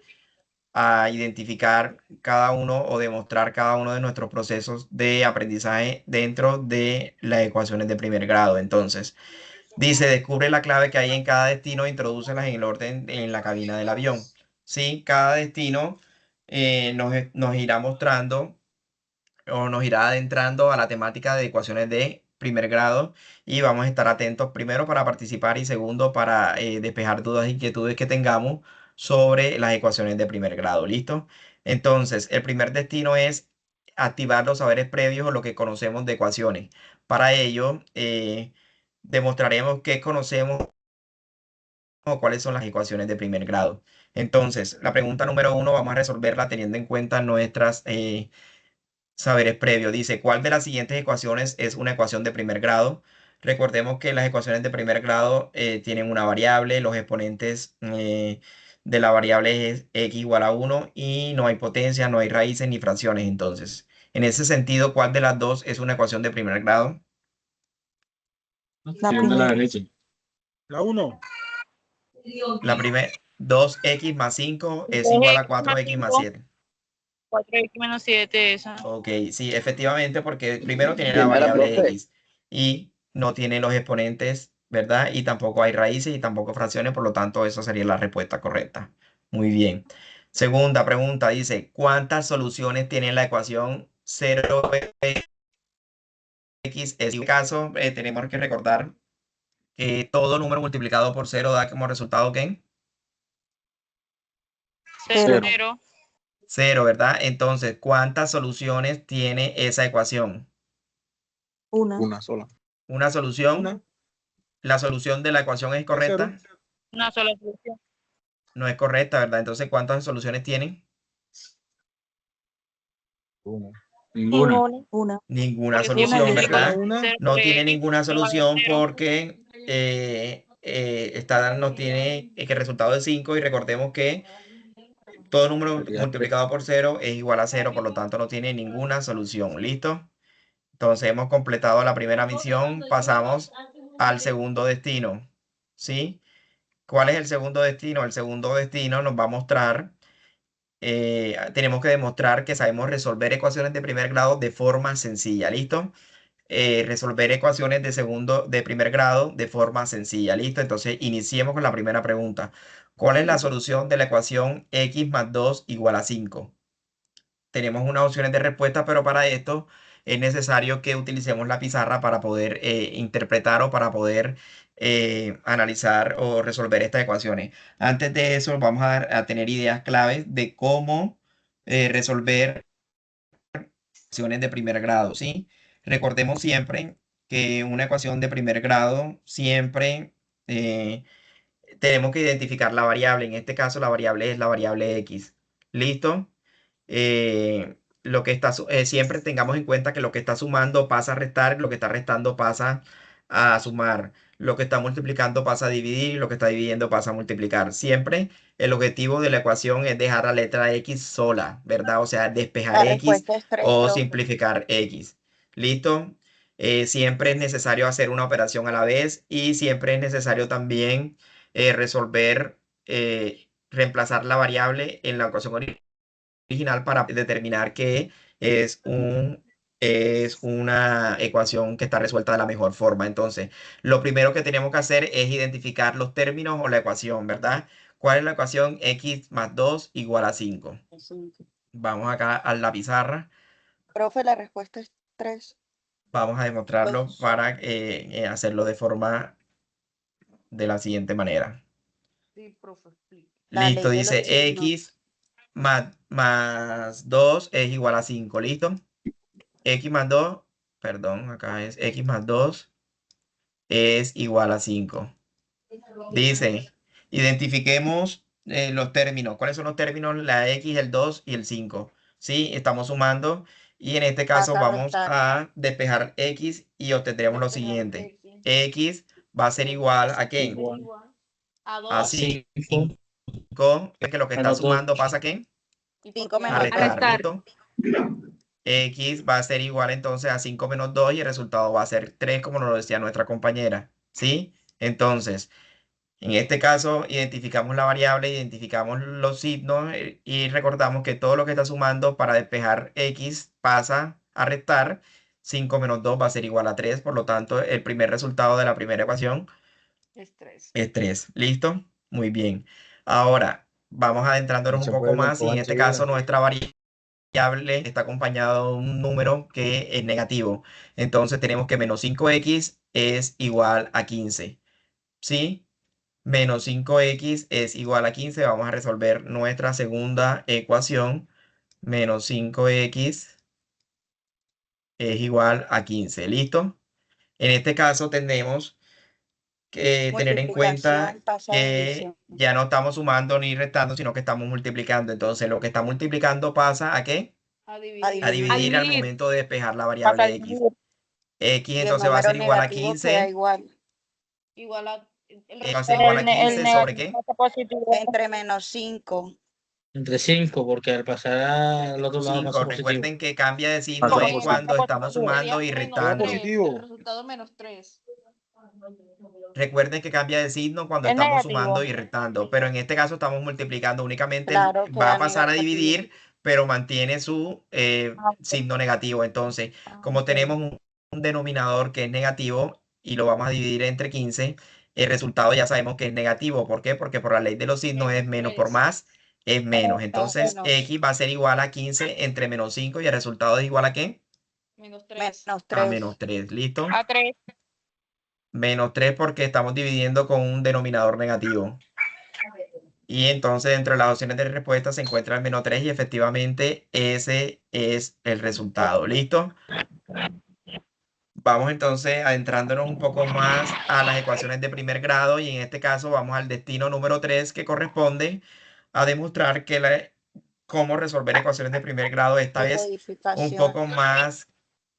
a identificar cada uno o demostrar cada uno de nuestros procesos de aprendizaje dentro de las ecuaciones de primer grado. Entonces, dice, descubre la clave que hay en cada destino e introdúcelas en el orden en la cabina del avión. Sí, cada destino nos irá mostrando o nos irá adentrando a la temática de ecuaciones de primer grado y vamos a estar atentos primero para participar y segundo para despejar dudas e inquietudes que tengamos sobre las ecuaciones de primer grado. ¿Listo? Entonces, el primer destino es activar los saberes previos o lo que conocemos de ecuaciones. Para ello, demostraremos qué conocemos o cuáles son las ecuaciones de primer grado. Entonces, la pregunta número 1 vamos a resolverla teniendo en cuenta nuestras saberes previos. Dice, ¿cuál de las siguientes ecuaciones es una ecuación de primer grado? Recordemos que las ecuaciones de primer grado tienen una variable, los exponentes de la variable es x igual a 1 y no hay potencia, no hay raíces ni fracciones. Entonces, en ese sentido, ¿cuál de las dos es una ecuación de primer grado? La de la derecha. La 1. La primera, 2x más 5 es igual a 4x más 7. 4x menos 7, esa. Ok, sí, efectivamente, porque primero tiene la Primera, variable profe. x y no tiene los exponentes, ¿verdad? Y tampoco hay raíces y tampoco fracciones, por lo tanto, esa sería la respuesta correcta. Muy bien. Segunda pregunta dice, ¿cuántas soluciones tiene la ecuación 0x? En este caso, tenemos que recordar que todo número multiplicado por 0 da como resultado, ¿qué? 0. 0, ¿verdad? Entonces, ¿cuántas soluciones tiene esa ecuación? Una sola. ¿Una solución? Una. ¿La solución de la ecuación es correcta? Una sola solución. No es correcta, ¿verdad? Entonces, ¿cuántas soluciones tiene? Ninguna. Ninguna Porque solución, si ¿verdad? Una. No tiene ninguna igual a solución 0. porque nos tiene que el resultado es 5 y recordemos que todo número multiplicado por 0 es igual a 0, por lo tanto no tiene ninguna solución. ¿Listo? Entonces hemos completado la primera misión, pasamos al segundo destino. ¿Sí? ¿Cuál es el segundo destino? El segundo destino nos va a mostrar, tenemos que demostrar que sabemos resolver ecuaciones de primer grado de forma sencilla. ¿Listo? Resolver ecuaciones de primer grado de forma sencilla. ¿Listo? Entonces, iniciemos con la primera pregunta. ¿Cuál es la solución de la ecuación x más 2 igual a 5? Tenemos unas opciones de respuesta, pero para esto es necesario que utilicemos la pizarra para poder interpretar o para poder analizar o resolver estas ecuaciones. Antes de eso, vamos a tener ideas claves de cómo resolver ecuaciones de primer grado, ¿sí? Recordemos siempre que una ecuación de primer grado siempre tenemos que identificar la variable. En este caso, la variable es la variable x. ¿Listo? Lo que está, siempre tengamos en cuenta que lo que está sumando pasa a restar, lo que está restando pasa a sumar, lo que está multiplicando pasa a dividir, lo que está dividiendo pasa a multiplicar. Siempre el objetivo de la ecuación es dejar la letra x sola, ¿verdad? O sea, despejar x o simplificar x. ¿Listo? Siempre es necesario hacer una operación a la vez y siempre es necesario también resolver, reemplazar la variable en la ecuación original para determinar que es una ecuación que está resuelta de la mejor forma. Entonces, lo primero que tenemos que hacer es identificar los términos o la ecuación, ¿verdad? ¿Cuál es la ecuación? X más 2 igual a 5. Vamos acá a la pizarra. Profe, la respuesta es 3. Vamos a demostrarlo para hacerlo de forma de la siguiente manera. Sí, profe, explique. Listo, dice x más 2 es igual a 5, ¿listo? X más 2, perdón, acá es x más 2 es igual a 5. Dice, identifiquemos los términos. ¿Cuáles son los términos? La X, el 2 y el 5. ¿Sí? Estamos sumando y en este caso Pasa a vamos restar. a despejar X y obtendremos lo siguiente. X va a ser igual ¿a qué? Igual A A a 2. 5. 5 Es que lo que está menos 2. sumando pasa ¿a qué? 5 A menos restar, 2. ¿listo? X va a ser igual entonces a 5 menos 2 y el resultado va a ser 3 como nos lo decía nuestra compañera. ¿Sí? Entonces, en este caso, identificamos la variable, identificamos los signos y recordamos que todo lo que está sumando para despejar X pasa a restar. 5 menos 2 va a ser igual a 3, por lo tanto, el primer resultado de la primera ecuación Es 3. es 3. ¿Listo? Muy bien. Ahora, vamos adentrándonos un Se poco puede más y en comprobar este caso enseguida. nuestra variable está acompañado de un número que es negativo. Entonces tenemos que menos 5x es igual a 15. ¿Sí? Menos 5x es igual a 15. Vamos a resolver nuestra segunda ecuación. Menos 5x es igual a 15. ¿Listo? En este caso tenemos que tener en cuenta Multiplicación pasa a que división. ya no estamos sumando ni restando, sino que estamos multiplicando. Entonces lo que está multiplicando pasa ¿a qué? A A dividir. A dividir. dividir al dividir. momento de despejar la Pasa a variable x. dividir. X Y el entonces va a número ser igual a negativo queda 15. igual. Igual a. El Va a ser igual a El 15 sobre qué? negativo pasa positivo. Entre menos 5. Entre 5 porque al pasar al otro lado pasa 5. positivo. Recuerden que cambia de signo Pasará es positivo. cuando estamos positivo. sumando y Sería menos Todo restando. 3. positivo. El resultado menos 3. Recuerden que cambia de signo cuando Es estamos sumando negativo. y restando, pero en este caso estamos multiplicando únicamente, Claro, va queda a pasar a negativo. dividir, pero mantiene su signo negativo. Entonces, como tenemos un denominador que es negativo y lo vamos a dividir entre 15, el resultado ya sabemos que es negativo. ¿Por qué? Porque por la ley de los signos es Menos menos por 3. más, es menos. Entonces, Menos. x va a ser igual a 15 entre menos 5 y el resultado es igual a ¿qué? Menos 3. Menos A menos 3. 3. ¿Listo? A 3. Menos 3 porque estamos dividiendo con un denominador negativo. Y entonces dentro de las opciones de respuesta se encuentra el menos 3 y efectivamente ese es el resultado. ¿Listo? Vamos entonces adentrándonos un poco más a las ecuaciones de primer grado y en este caso vamos al destino número 3 que corresponde a demostrar que cómo resolver ecuaciones de primer grado esta vez un Codificación. poco más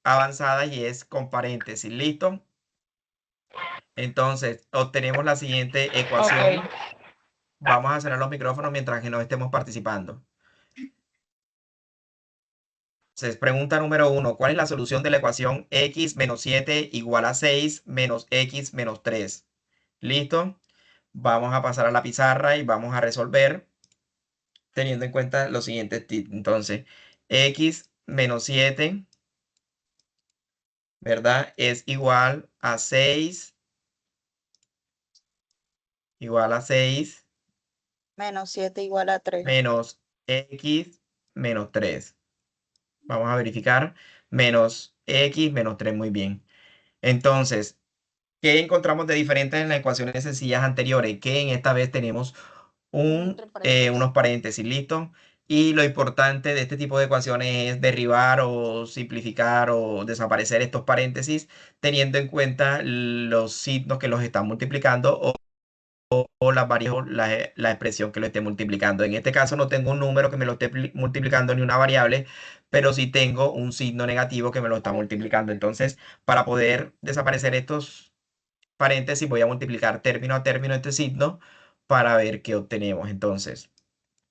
avanzadas y es con paréntesis. ¿Listo? Entonces obtenemos la siguiente ecuación. Ok. Vamos a cerrar los micrófonos mientras que no estemos participando. Entonces, pregunta número 1. ¿Cuál es la solución de la ecuación x menos 7 igual a 6 menos x menos 3? ¿Listo? Vamos a pasar a la pizarra y vamos a resolver teniendo en cuenta los siguientes tips. Entonces, x menos 7, ¿verdad? Es igual a 6, Menos 7 igual a 3. menos x menos 3. Vamos a verificar. Menos x menos 3, muy bien. Entonces, ¿qué encontramos de diferente en las ecuaciones sencillas anteriores? Que en esta vez tenemos unos paréntesis, ¿listo? Y lo importante de este tipo de ecuaciones es derribar o simplificar o desaparecer estos paréntesis teniendo en cuenta los signos que los están multiplicando o las variables, la expresión que lo esté multiplicando. En este caso no tengo un número que me lo esté multiplicando ni una variable, pero sí tengo un signo negativo que me lo está multiplicando. Entonces, para poder desaparecer estos paréntesis, voy a multiplicar término a término este signo para ver qué obtenemos. Entonces,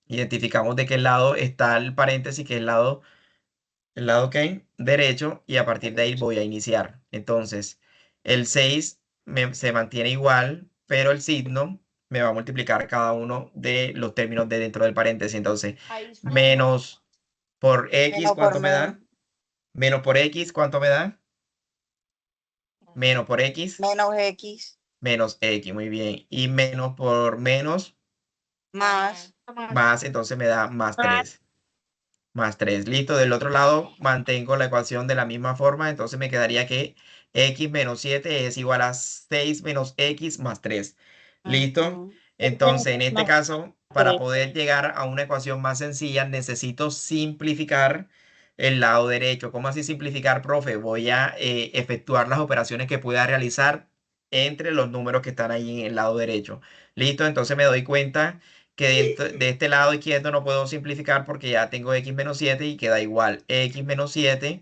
identificamos de qué lado está el paréntesis, que es el lado que derecho, y a partir de ahí voy a iniciar. Entonces, el 6 se mantiene igual, pero el signo me va a multiplicar cada uno de los términos de dentro del paréntesis. Entonces, menos por x, Menos ¿cuánto por me da? menos. Menos por x, ¿cuánto me da? Menos por x, Menos X. menos x, muy bien. Y menos por menos, Más. más, entonces me da más 3. Más 3. Listo. Del otro lado mantengo la ecuación de la misma forma. Entonces me quedaría que x menos 7 es igual a 6 menos x más 3. ¿Listo? Entonces, en este caso, para poder llegar a una ecuación más sencilla, necesito simplificar el lado derecho. ¿Cómo así simplificar, profe? Voy a efectuar las operaciones que pueda realizar entre los números que están ahí en el lado derecho. ¿Listo? Entonces me doy cuenta que de este lado izquierdo no puedo simplificar porque ya tengo x menos 7 y queda igual. X menos 7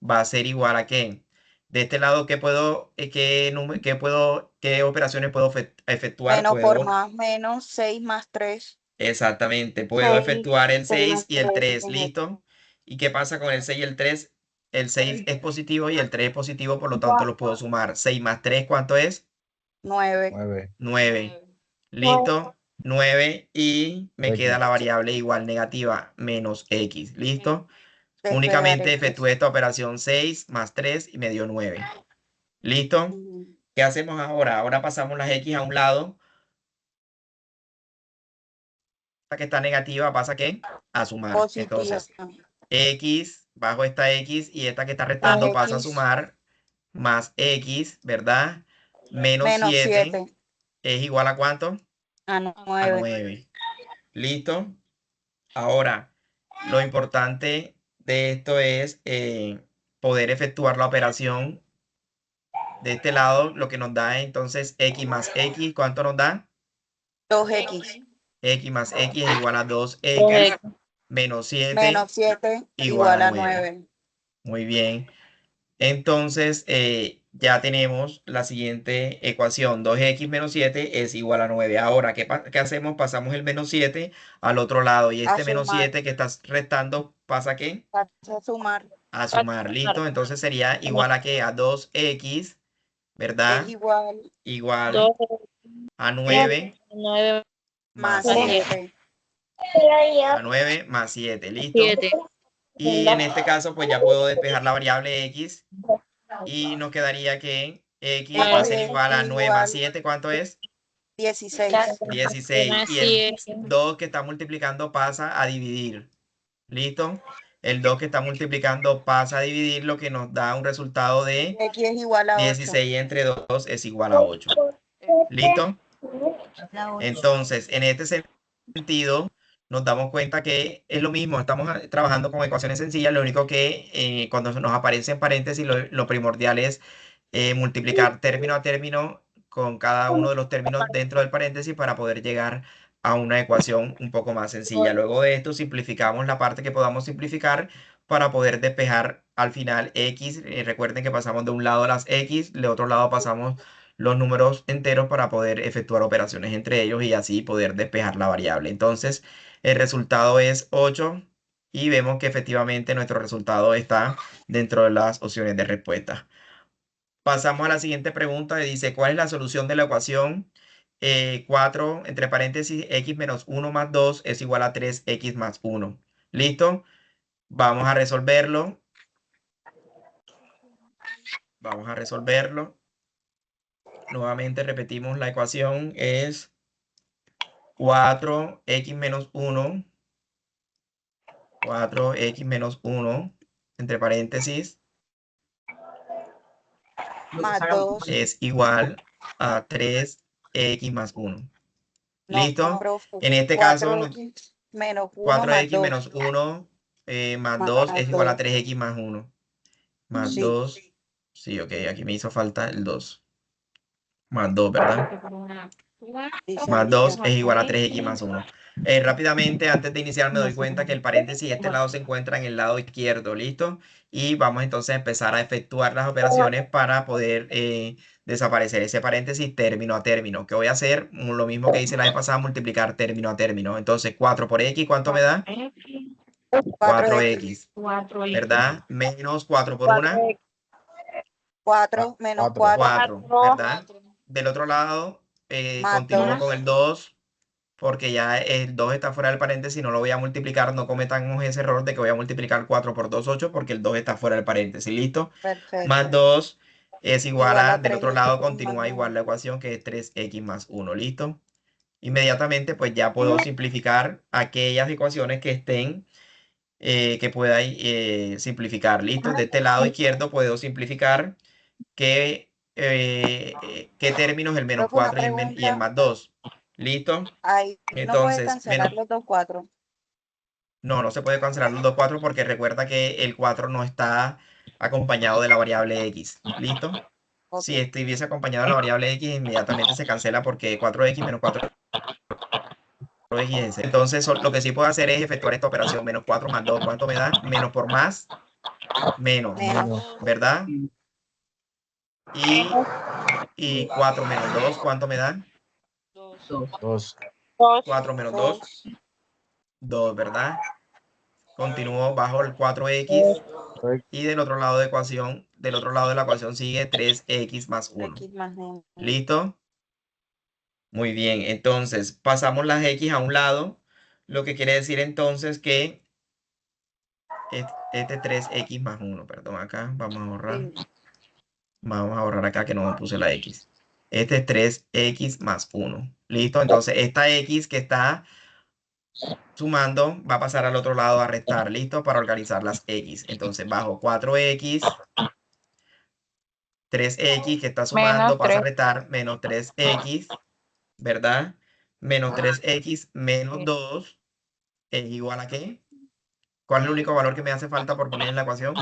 va a ser igual a ¿qué? De este lado, ¿qué operaciones puedo efectuar? Menos por Puedo, más, menos 6 más 3. exactamente, puedo 6, efectuar el 6 6 más y el 3. 3, ¿listo? ¿Y qué pasa con el 6 y el 3? El 6 es positivo y el 3 es positivo, por lo tanto los puedo sumar. 6 más 3, ¿cuánto es? 9. 9. ¿Listo? 9 y me queda la variable igual negativa, menos x. ¿Listo? Despegar Únicamente X. efectué esta operación 6 más 3 y me dio 9. ¿Listo? ¿Qué hacemos ahora? Ahora pasamos las x a un lado. Esta que está negativa pasa ¿qué? A sumar. Positiva. Entonces, x bajo esta x y esta que está restando pasa a X. sumar más x, ¿verdad? Menos Menos 7 7. es igual a ¿cuánto? A A 9. 9. ¿Listo? Ahora, lo importante de esto es poder efectuar la operación de este lado, lo que nos da entonces x más x, ¿cuánto nos da? 2x. X más x es igual a 2x menos 7 Menos 7 igual igual a a 9. 9. Muy bien. Entonces, ya tenemos la siguiente ecuación. 2x menos 7 es igual a 9. Ahora, ¿qué hacemos? Pasamos el menos 7 al otro lado. Y A este menos sumar. 7 que estás restando, ¿pasa a qué? Pasa a sumar. A sumar. ¿Listo? Entonces sería igual a ¿qué? A 2x, ¿verdad? Es igual Igual a 9 más más 7. 7. A 9 más 7. ¿Listo? Y en este caso, pues ya puedo despejar la variable x. Y nos quedaría que x va a ser igual a 9 más 7. ¿Cuánto es? 16. 16. Y el 2 que está multiplicando pasa a dividir. ¿Listo? El 2 que está multiplicando pasa a dividir, lo que nos da un resultado de X es igual a 8. 16 entre 2 es igual a 8. ¿Listo? Entonces, en este sentido, nos damos cuenta que es lo mismo. Estamos trabajando con ecuaciones sencillas. Lo único que cuando nos aparece en paréntesis, lo primordial es multiplicar término a término con cada uno de los términos dentro del paréntesis para poder llegar a una ecuación un poco más sencilla. Luego de esto, simplificamos la parte que podamos simplificar para poder despejar al final x. Recuerden que pasamos de un lado las x, de otro lado pasamos los números enteros para poder efectuar operaciones entre ellos y así poder despejar la variable. Entonces, el resultado es 8 y vemos que efectivamente nuestro resultado está dentro de las opciones de respuesta. Pasamos a la siguiente pregunta. Dice, ¿cuál es la solución de la ecuación 4, entre paréntesis, x menos 1 más 2 es igual a 3x más 1? ¿Listo? Vamos a resolverlo. Vamos a resolverlo. Nuevamente repetimos la ecuación. Es 4x menos 1. 4x menos 1, entre paréntesis, Más 2. es igual a 3x más 1. ¿Listo? No, profe. En este caso, 4x menos 1 4x más menos 1 más Más 2 es igual a 2. 3x más 1. Más Sí. 2. Sí, ok, aquí me hizo falta el 2. Más 2, ¿verdad? Más 2 es igual a 3x más 1. Rápidamente, antes de iniciar, me doy cuenta que el paréntesis de este lado se encuentra en el lado izquierdo, ¿listo? Y vamos entonces a empezar a efectuar las operaciones para poder desaparecer ese paréntesis término a término. ¿Qué voy a hacer? Lo mismo que hice la vez pasada, multiplicar término a término. Entonces, 4 por x, ¿cuánto me da? 4x, ¿verdad? Menos 4 por 1. 4 menos 4. 4, ¿verdad? Del otro lado, Más continúo 2. con el 2, porque ya el 2 está fuera del paréntesis, no lo voy a multiplicar, no cometamos ese error de que voy a multiplicar 4 por 2, 8, porque el 2 está fuera del paréntesis, ¿listo? Perfecto. Más 2 es igual a, del 3x otro lado más continúa 1. igual la ecuación que es 3x más 1, ¿listo? Inmediatamente pues ya puedo simplificar aquellas ecuaciones que estén, que pueda simplificar, ¿listo? De este lado izquierdo puedo simplificar qué término es el menos Profe, una 4 y el pregunta. más 2. ¿Listo? Ahí no puede Entonces, cancelar los 2 4. no se puede cancelar los dos 4 porque recuerda que el 4 no está acompañado de la variable x. ¿Listo? Ok. Si estuviese acompañado de la variable x, inmediatamente se cancela porque 4x menos 4 4x es 0. Entonces, lo que sí puedo hacer es efectuar esta operación. Menos 4 más 2, ¿cuánto me da? Menos por más, menos, ¿verdad? Y 4 menos 2, ¿cuánto me da? 2. 4 menos 2, 2, ¿verdad? Continúo bajo el 4x y del otro lado de la ecuación sigue 3x más 1. X más 1. ¿Listo? Muy bien, entonces pasamos las x a un lado, lo que quiere decir entonces que este 3x más 1, perdón, acá vamos a ahorrar. Vamos a ahorrar acá que no me puse la x. Este es 3x más 1. ¿Listo? Entonces esta x que está sumando va a pasar al otro lado a restar. ¿Listo? Para organizar las x. Entonces bajo 4x, 3x que está sumando pasa a restar menos 3x, ¿verdad? Menos 3x menos 2 es igual a ¿qué? ¿Cuál es el único valor que me hace falta por poner en la ecuación?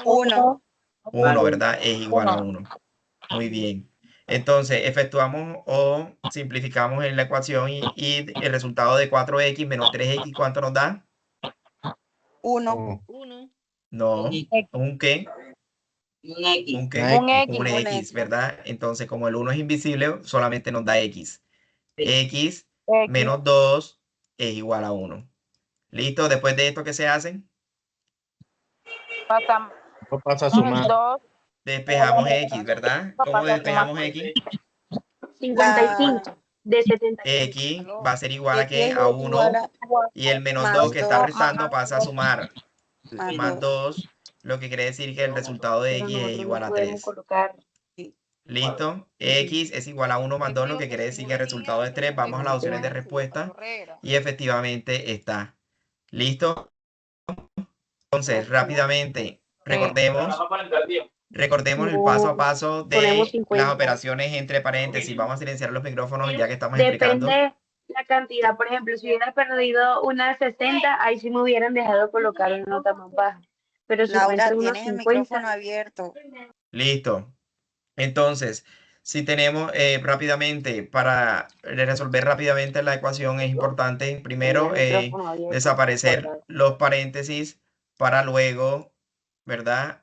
1. 1, ¿verdad? Es igual a 1. Muy bien. Entonces, efectuamos o simplificamos en la ecuación y el resultado de 4x menos 3x, ¿cuánto nos da? 1. No, ¿un qué? Un X. ¿Un qué? Un Un X, X. ¿verdad? Entonces, como el 1 es invisible, solamente nos da X. X menos 2 es igual a 1. ¿Listo? Después de esto, ¿qué se hacen? Pasamos Pasa a sumar. 2. Despejamos X, ¿verdad? ¿Cómo despejamos X? 55 de 70. X va a ser igual a X ¿qué? es A igual 1. Y el menos más 2 que está 2, restando pasa a sumar. más Más 2, lo que quiere decir que el resultado de X es igual a 3. ¿Listo? X es igual a 1 más 2, lo que quiere decir que el resultado es 3. Vamos a las opciones de respuesta y efectivamente está. ¿Listo? Entonces, rápidamente, recordemos el paso a paso de las operaciones entre paréntesis. Vamos a silenciar los micrófonos ya que estamos explicando. Depende la cantidad. Por ejemplo, si hubiera perdido una 60, ahí sí me hubieran dejado colocar una nota más baja. Pero si Laura, encuentro unos tienes el 50, micrófono abierto. Listo. Entonces, si tenemos rápidamente, para resolver rápidamente la ecuación, es importante primero desaparecer los paréntesis para luego, ¿verdad?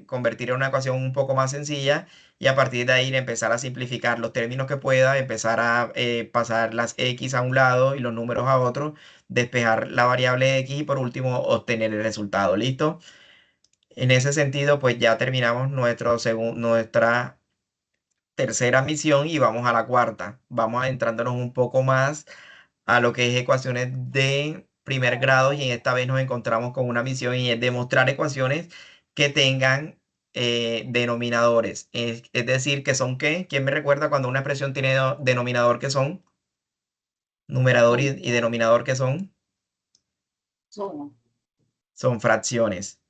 Convertir en una ecuación un poco más sencilla y a partir de ahí empezar a simplificar los términos que pueda, empezar a pasar las x a un lado y los números a otro, despejar la variable x y por último obtener el resultado. ¿Listo? En ese sentido, pues ya terminamos nuestra tercera misión y vamos a la cuarta. Vamos adentrándonos un poco más a lo que es ecuaciones de primer grado y esta vez nos encontramos con una misión y es demostrar ecuaciones que tengan denominadores. Es decir, que son ¿qué? ¿Quién me recuerda cuando una expresión tiene denominador que son? Numerador y denominador que son? Son fracciones.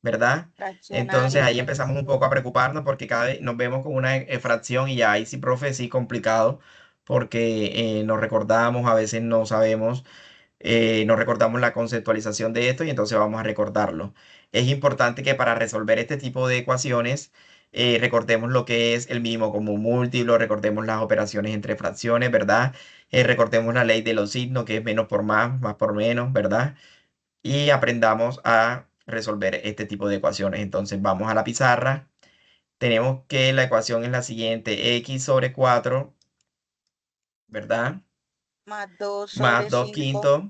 ¿Verdad? Entonces ahí empezamos un poco a preocuparnos porque cada vez nos vemos con una fracción y ya ahí sí, profe, sí complicado porque nos recordamos, a veces no sabemos, no recordamos la conceptualización de esto y entonces vamos a recordarlo. Es importante que para resolver este tipo de ecuaciones recordemos lo que es el mínimo común múltiplo, recordemos las operaciones entre fracciones, ¿verdad? Recordemos la ley de los signos que es menos por más por menos, ¿verdad? Y aprendamos a resolver este tipo de ecuaciones. Entonces vamos a la pizarra. Tenemos que la ecuación es la siguiente: x sobre 4, ¿verdad? Más 2 Más sobre 2 5. quintos,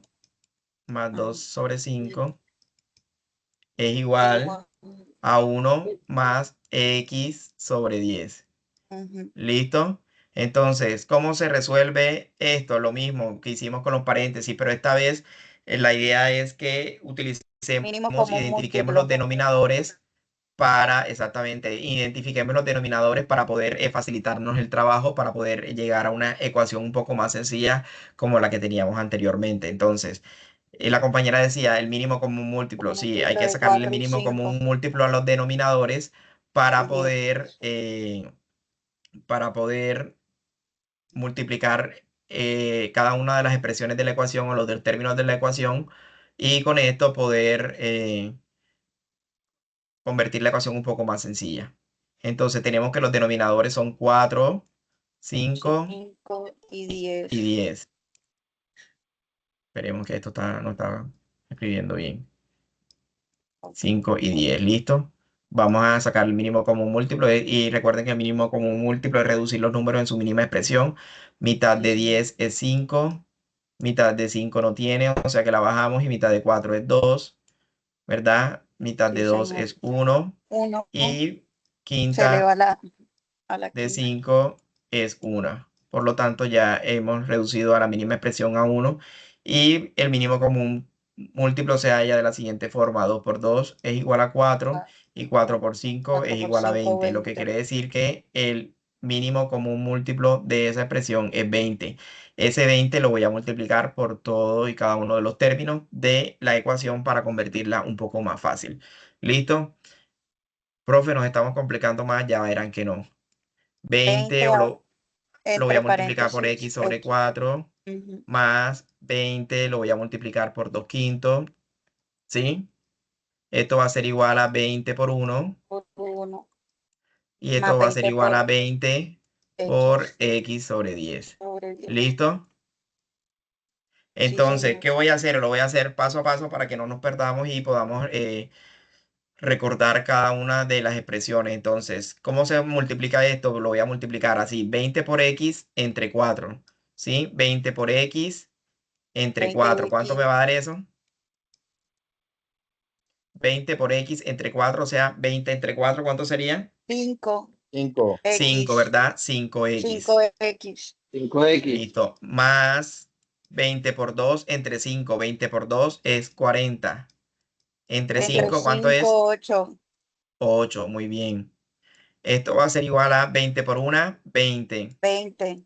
más 2 sobre 5 es igual a 1 más x sobre 10. ¿Listo? Entonces, ¿cómo se resuelve esto? Lo mismo que hicimos con los paréntesis, pero esta vez la idea es que utilicemos, identifiquemos los denominadores para, exactamente, identifiquemos los denominadores para poder facilitarnos el trabajo, para poder llegar a una ecuación un poco más sencilla como la que teníamos anteriormente. Entonces, la compañera decía el mínimo común múltiplo. Sí, hay que sacarle el mínimo común múltiplo a los denominadores para poder multiplicar cada una de las expresiones de la ecuación o los términos de la ecuación y con esto poder convertir la ecuación un poco más sencilla. Entonces tenemos que los denominadores son 4, 5 y 10. y 10. Esperemos que esto no está escribiendo bien. 5 y 10, ¿listo? Vamos a sacar el mínimo común múltiplo y recuerden que el mínimo común múltiplo es reducir los números en su mínima expresión. Mitad de 10 es 5, mitad de 5 no tiene, o sea que la bajamos y mitad de 4 es 2, ¿verdad? Mitad de 2 señor. es 1 1 y se quinta eleva a la de quinta. 5 es 1. Por lo tanto, ya hemos reducido a la mínima expresión a 1 y el mínimo común múltiplo se halla de la siguiente forma. 2 por 2 es igual a 4 y 4 por 5 4 es por igual a 5, 20, lo que quiere decir que el mínimo común múltiplo de esa expresión es 20. Ese 20 lo voy a multiplicar por todo y cada uno de los términos de la ecuación para convertirla un poco más fácil. ¿Listo? Profe, nos estamos complicando más, ya verán que no. 20 20 lo voy a entre multiplicar por paréntesis x sobre X. 4 Ujú. más 20 lo voy a multiplicar por 2 quintos, ¿sí? Esto va a ser igual a 20 por 1 Por 1 y más esto va a ser 20 igual a por 20 por X x sobre 10. sobre 10. ¿Listo? Sí, Entonces, señor. ¿qué voy a hacer? Lo voy a hacer paso a paso para que no nos perdamos y podamos recordar cada una de las expresiones. Entonces, ¿cómo se multiplica esto? Lo voy a multiplicar así, 20 por x entre 4, ¿sí? 20 por x entre 4. ¿Cuánto me 20X, va a dar eso? 20 por x entre 4, o sea, 20 entre 4, ¿cuánto sería? 5 5. 5, X, ¿verdad? 5x. 5X, 5X. Listo. Más 20 por 2 entre 5. 20 por 2 es 40. Entre entre 5, ¿cuánto es? 5, 8, 8. Muy bien. Esto va a ser igual a 20 por 1, 20. 20,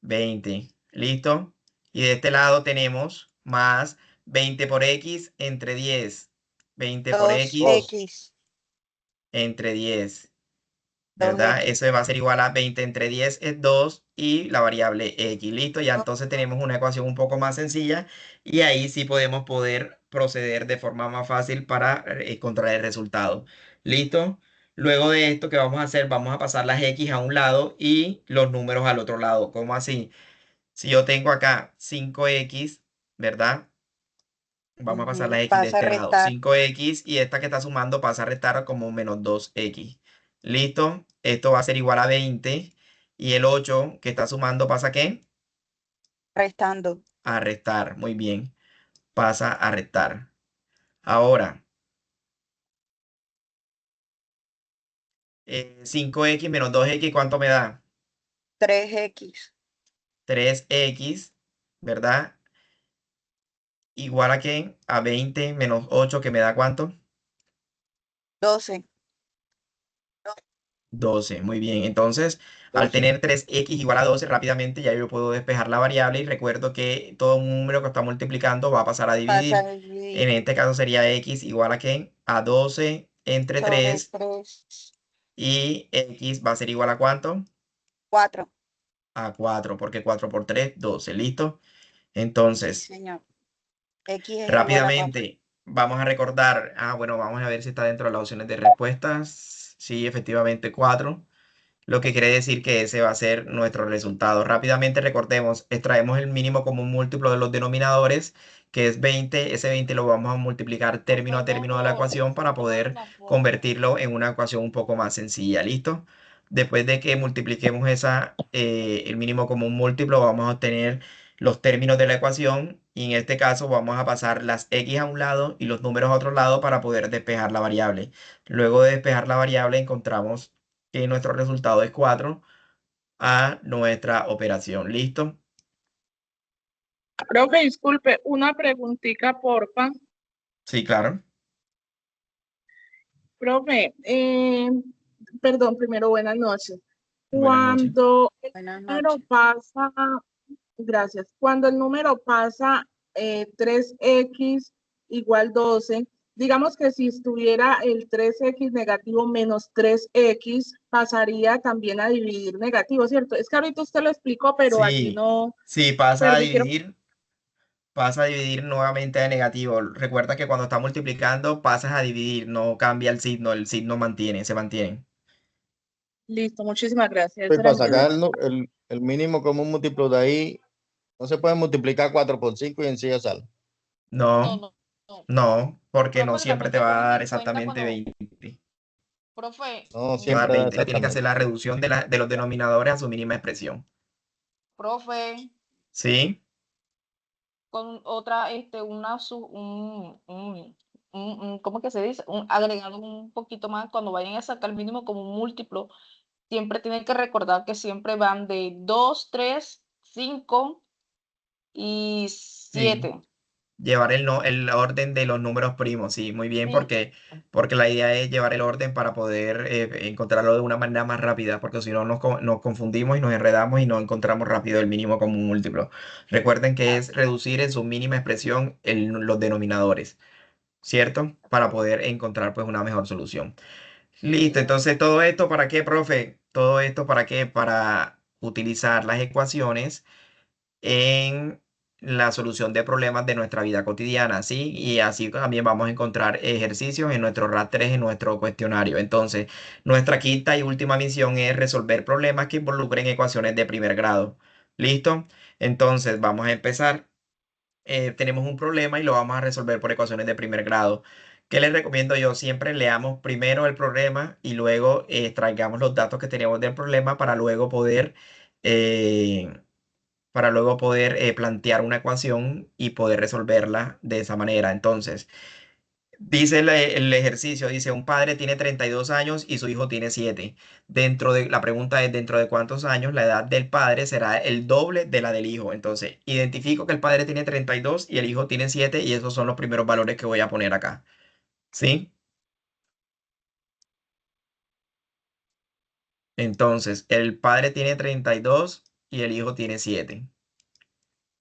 20. ¿Listo? Y de este lado tenemos más 20 por x entre 10. 20 por x 2X, entre 10. ¿Verdad? 2X. Eso va a ser igual a 20 entre 10 es 2 y la variable x. Listo, ya entonces tenemos una ecuación un poco más sencilla y ahí sí podemos proceder de forma más fácil para encontrar el resultado. ¿Listo? Luego de esto, ¿qué vamos a hacer? Vamos a pasar las x a un lado y los números al otro lado. ¿Cómo así? Si yo tengo acá 5x, ¿verdad? Vamos a pasar la x de Pasa a este lado. restar, 5x y esta que está sumando pasa a restar como menos 2x. ¿Listo? Esto va a ser igual a 20. Y el 8 que está sumando pasa ¿a qué? restando. A restar. Muy bien. Pasa a restar. Ahora, 5x menos 2x, ¿cuánto me da? 3X, 3x, ¿verdad? Igual a qué? A 20 menos 8 que me da ¿cuánto? 12. 12, muy bien. Entonces, al tener 3x igual a 12, rápidamente ya yo puedo despejar la variable y recuerdo que todo un número que está multiplicando va a pasar a Pasa dividir. a En dividir este caso sería x igual a ¿qué? A 12 entre sobre 3 3, y x va a ser igual a ¿cuánto? 4. A 4, porque 4 por 3, 12. ¿Listo? Sí, Entonces, señor. X es igual a 4. rápidamente vamos a recordar. Bueno, vamos a ver si está dentro de las opciones de respuestas. Sí, efectivamente 4. Lo que quiere decir que ese va a ser nuestro resultado. Rápidamente recordemos, extraemos el mínimo común múltiplo de los denominadores, que es 20. Ese 20 lo vamos a multiplicar término a término de la ecuación para poder convertirlo en una ecuación un poco más sencilla. ¿Listo? Después de que multipliquemos el mínimo común múltiplo, vamos a obtener los términos de la ecuación y en este caso vamos a pasar las x a un lado y los números a otro lado para poder despejar la variable. Luego de despejar la variable encontramos que nuestro resultado es 4 a nuestra operación. ¿Listo? Profe, disculpe, una preguntita, porfa. Sí, claro. Profe, perdón, primero, buenas noches. Buenas noches. Cuando el Buenas número noches. pasa, gracias, cuando el número pasa 3x igual 12, digamos que si estuviera el 3x negativo menos 3x, pasaría también a dividir negativo, ¿cierto? Es que ahorita usted lo explicó, pero así Sí, no, sí, pero yo quiero, pasa a dividir nuevamente a negativo. Recuerda que cuando está multiplicando pasas a dividir, no cambia el signo se mantiene. listo, muchísimas gracias. Pues Esa era para mi duda. sacar el mínimo común múltiplo de ahí, No se puede multiplicar 4 por 5 y en sí sale. No, no, porque no Profe, siempre también te que va a tomen dar en cuenta exactamente cuando, 20. profe, No, Te va a dar siempre da 20. Le tiene que hacer exactamente. la reducción de los denominadores a su mínima expresión. profe, ¿Sí? con otra, ¿cómo que se dice? Un agregado un poquito más, cuando vayan a sacar el mínimo como un múltiplo, siempre tienen que recordar que siempre van de 2, 3, 5 y Sí. 7. Llevar el orden de los números primos, sí, muy bien, Sí. porque la idea es llevar el orden para poder encontrarlo de una manera más rápida, porque si no nos confundimos y nos enredamos y no encontramos rápido el mínimo común múltiplo. Recuerden que es reducir en su mínima expresión los denominadores, ¿cierto? Para poder encontrar pues una mejor solución. Listo, entonces todo esto ¿para qué, profe? Todo esto ¿para qué? Para utilizar las ecuaciones en la solución de problemas de nuestra vida cotidiana, ¿sí? Y así también vamos a encontrar ejercicios en nuestro RAT 3, en nuestro cuestionario. Entonces, nuestra quinta y última misión es resolver problemas que involucren ecuaciones de primer grado. ¿Listo? Entonces, vamos a empezar. Tenemos un problema y lo vamos a resolver por ecuaciones de primer grado. ¿Qué les recomiendo yo? Siempre leamos primero el problema y luego extraigamos los datos que tenemos del problema eh, para luego poder plantear una ecuación y poder resolverla de esa manera. Entonces, dice el ejercicio, dice, un padre tiene 32 años y su hijo tiene 7. La pregunta es, ¿dentro de cuántos años la edad del padre será el doble de la del hijo? Entonces, identifico que el padre tiene 32 y el hijo tiene 7 y esos son los primeros valores que voy a poner acá. ¿Sí? Entonces, el padre tiene 32 y el hijo tiene 7.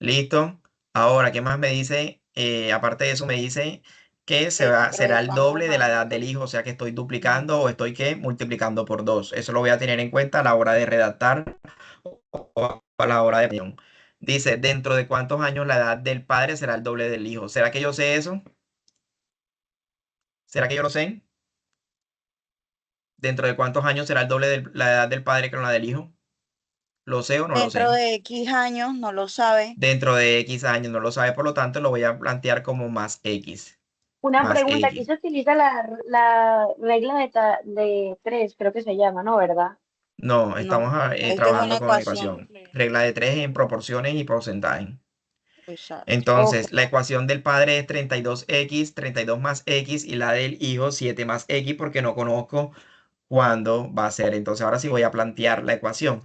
¿Listo? Ahora, ¿qué más me dice? Aparte de eso, me dice que será el doble de la edad del hijo, o sea que estoy duplicando o estoy ¿qué? Multiplicando por 2. Eso lo voy a tener en cuenta a la hora de redactar o a la hora de... Dice, ¿dentro de cuántos años la edad del padre será el doble del hijo? ¿Será que yo sé eso? ¿Será que yo lo sé? ¿Dentro de cuántos años será el doble de la edad del padre que la del hijo? ¿Lo sé o no lo Dentro sé? de X años, no lo sabe. Dentro de X años no lo sabe, por lo tanto lo voy a plantear como más X. Una Más pregunta, aquí X. se utiliza la regla de 3, creo que se llama, ¿no? ¿Verdad? No, No, estamos esta es una trabajando con ecuación. ecuación. Regla de 3 en proporciones y porcentaje. Exacto. Ok. Entonces, la ecuación del padre es 32x, 32 más x, y la del hijo 7 más x, porque no conozco cuándo va a ser. Entonces, ahora sí voy a plantear la ecuación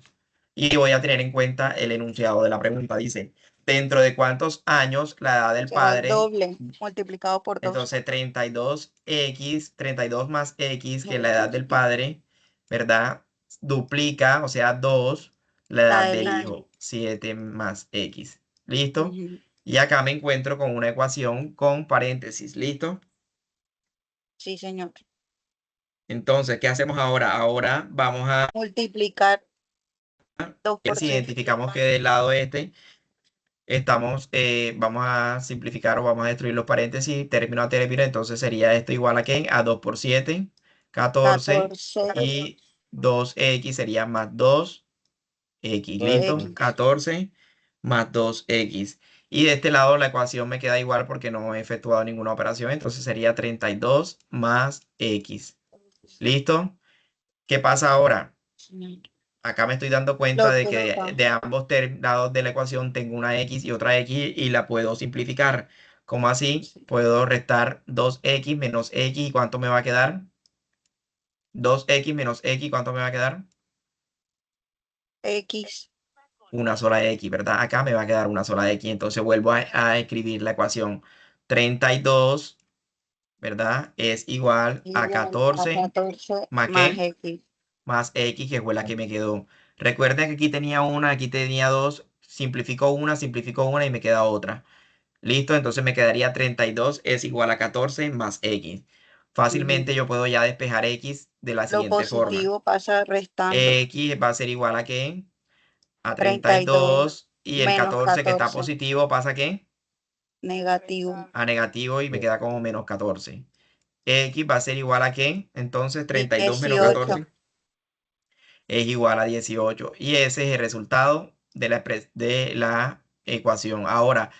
y voy a tener en cuenta el enunciado de la pregunta. Dice, ¿dentro de cuántos años la edad del Será el padre? doble multiplicado por 2. Entonces, 32 más x, que es la edad del padre, ¿verdad? Duplica, o sea, 2, la La edad del del hijo. hijo, 7 más x. ¿Listo? Ujú. Y acá me encuentro con una ecuación con paréntesis. ¿Listo? Sí, señor. Entonces, ¿qué hacemos ahora? Ahora vamos a Multiplicar 2 ver por si 3. identificamos que del lado vamos a simplificar o vamos a destruir los paréntesis, término a término. Entonces sería esto igual a ¿qué? A 2 por 7, 14, 14 y 2x sería más 2x. ¿Listo? X. 14 más 2x. Y de este lado la ecuación me queda igual porque no he efectuado ninguna operación. Entonces sería 32 más x. ¿Listo? ¿Qué pasa ahora? Acá me estoy dando cuenta Lo de que que está. de ambos lados de la ecuación tengo una x y otra x y la puedo simplificar. ¿Cómo así? Puedo restar 2x menos x. ¿Y cuánto me va a quedar? 2x menos x, ¿cuánto me va a quedar? X. Una sola x, ¿verdad? Acá me va a quedar una sola x. Entonces vuelvo a escribir la ecuación. 32, ¿verdad? Es igual a Igual a 14 14 más más ¿qué? X. Más x, que fue la que me quedó. Recuerden que aquí tenía una, aquí tenía dos. Simplifico una y me queda otra. ¿Listo? Entonces me quedaría 32 es igual a 14 más x. Ujú. Fácilmente yo puedo ya despejar x de la Lo siguiente forma. positivo pasa restando. X va a ser igual a ¿qué? A 32 32 y el menos 14 que está 14 positivo pasa ¿a qué? negativo. A negativo y me queda como menos 14. X va a ser igual a ¿qué? Entonces 32 menos 18. 14 es igual a 18. Y ese es el resultado de la ecuación. Ahora,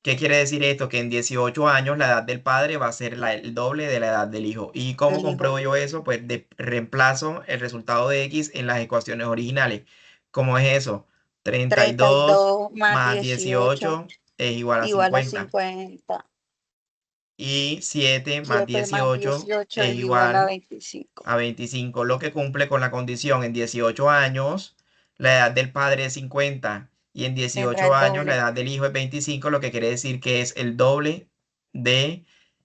¿qué quiere decir esto? Que en 18 años la edad del padre va a ser el doble de la edad del hijo. ¿Y cómo compruebo yo eso? Pues reemplazo el resultado de X en las ecuaciones originales. ¿Cómo es eso? 32 32 más 18 18 es igual a igual a 50. 50. Y 7 más 7 más 18 18 es es igual a igual 25. a 25, lo que cumple con la condición en 18 años, la edad del padre es 50 y en Tendrá 18 el años la doble. edad del hijo es 25, lo que quiere decir que es el doble de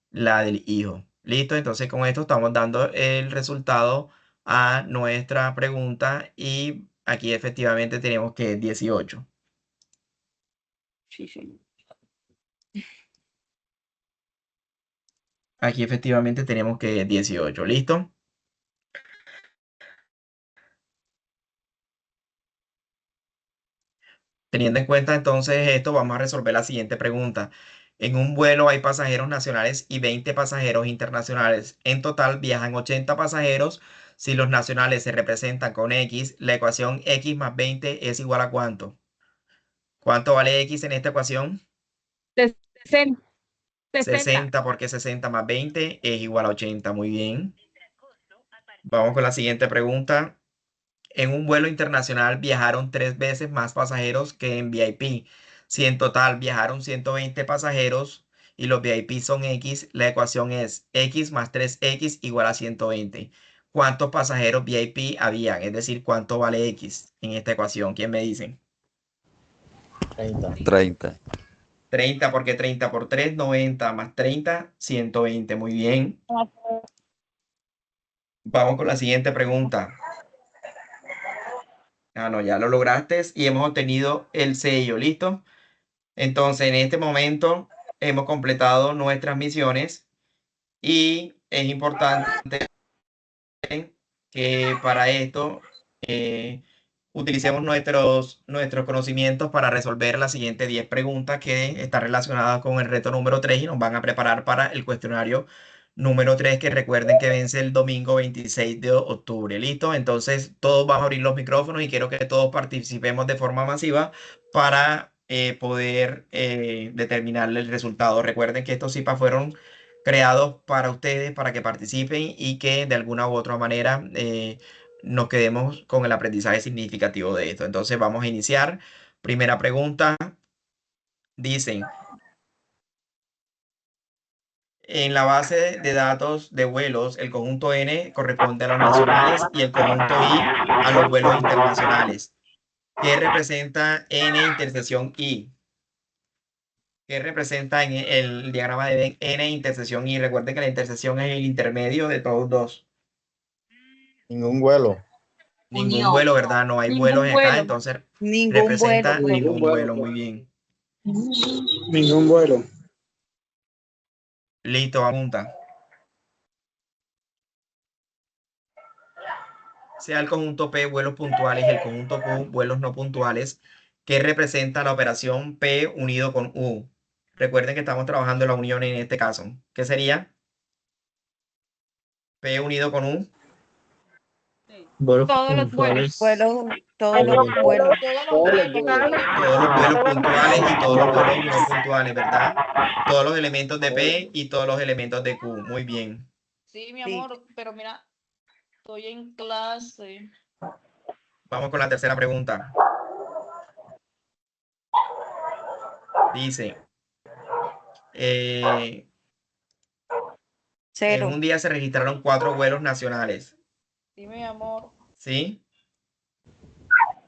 la del hijo. ¿Listo? Entonces con esto estamos dando el resultado a nuestra pregunta y aquí efectivamente tenemos que es 18. Sí, sí. Aquí efectivamente tenemos que es 18. ¿Listo? Teniendo en cuenta entonces esto, vamos a resolver la siguiente pregunta. En un vuelo hay pasajeros nacionales y 20 pasajeros internacionales. En total viajan 80 pasajeros. Si los nacionales se representan con X, la ecuación X más 20 es igual a ¿cuánto? ¿Cuánto vale X en esta ecuación? 60. 60, porque 60 más 20 es igual a 80. Muy bien. Vamos con la siguiente pregunta. En un vuelo internacional viajaron 3 veces más pasajeros que en VIP. Si en total viajaron 120 pasajeros y los VIP son X, la ecuación es X más 3X igual a 120. ¿Cuántos pasajeros VIP habían? Es decir, ¿cuánto vale X en esta ecuación? ¿Quién me dice? 30. 30, porque 30 por 3, 90 más 30, 120. Muy bien. Vamos con la siguiente pregunta. Ah, no, ya lo lograste y hemos obtenido el sello. ¿Listo? Entonces, en este momento hemos completado nuestras misiones y es importante que para esto utilicemos nuestros conocimientos para resolver las siguientes 10 preguntas que están relacionadas con el reto número 3 y nos van a preparar para el cuestionario número 3, que recuerden que vence el domingo 26 de octubre. ¿Listo? Entonces, todos vamos a abrir los micrófonos y quiero que todos participemos de forma masiva para poder determinar el resultado. Recuerden que estos CIPA fueron creados para ustedes, para que participen y que de alguna u otra manera nos quedemos con el aprendizaje significativo de esto. Entonces vamos a iniciar. Primera pregunta. Dicen, en la base de datos de vuelos, el conjunto N corresponde a los nacionales y el conjunto I a los vuelos internacionales. ¿Qué representa N intersección I? ¿Qué representa en el diagrama de Venn N intersección I? Recuerden que la intersección es el intermedio de todos dos. Ningún vuelo. Ningún vuelo, ¿verdad? No hay vuelos acá, entonces Ningún vuelo. representa ningún vuelo. Muy bien. Ningún vuelo. Listo, apunta. Sea el conjunto P vuelos puntuales y el conjunto Q vuelos no puntuales, que representa la operación P unido con U. Recuerden que estamos trabajando la unión en este caso. ¿Qué sería? P unido con U. Vuelos Todos los vuelos. puntuales. Todos los vuelos. Todos los vuelos puntuales y todos los vuelos no puntuales, ¿verdad? Todos los elementos de P y todos los elementos de Q. Muy bien. Sí, mi Sí. amor, pero mira, estoy en clase. Vamos con la tercera pregunta. Dice, en Cero. un día se registraron 4 vuelos nacionales, Sí, mi amor. ¿sí?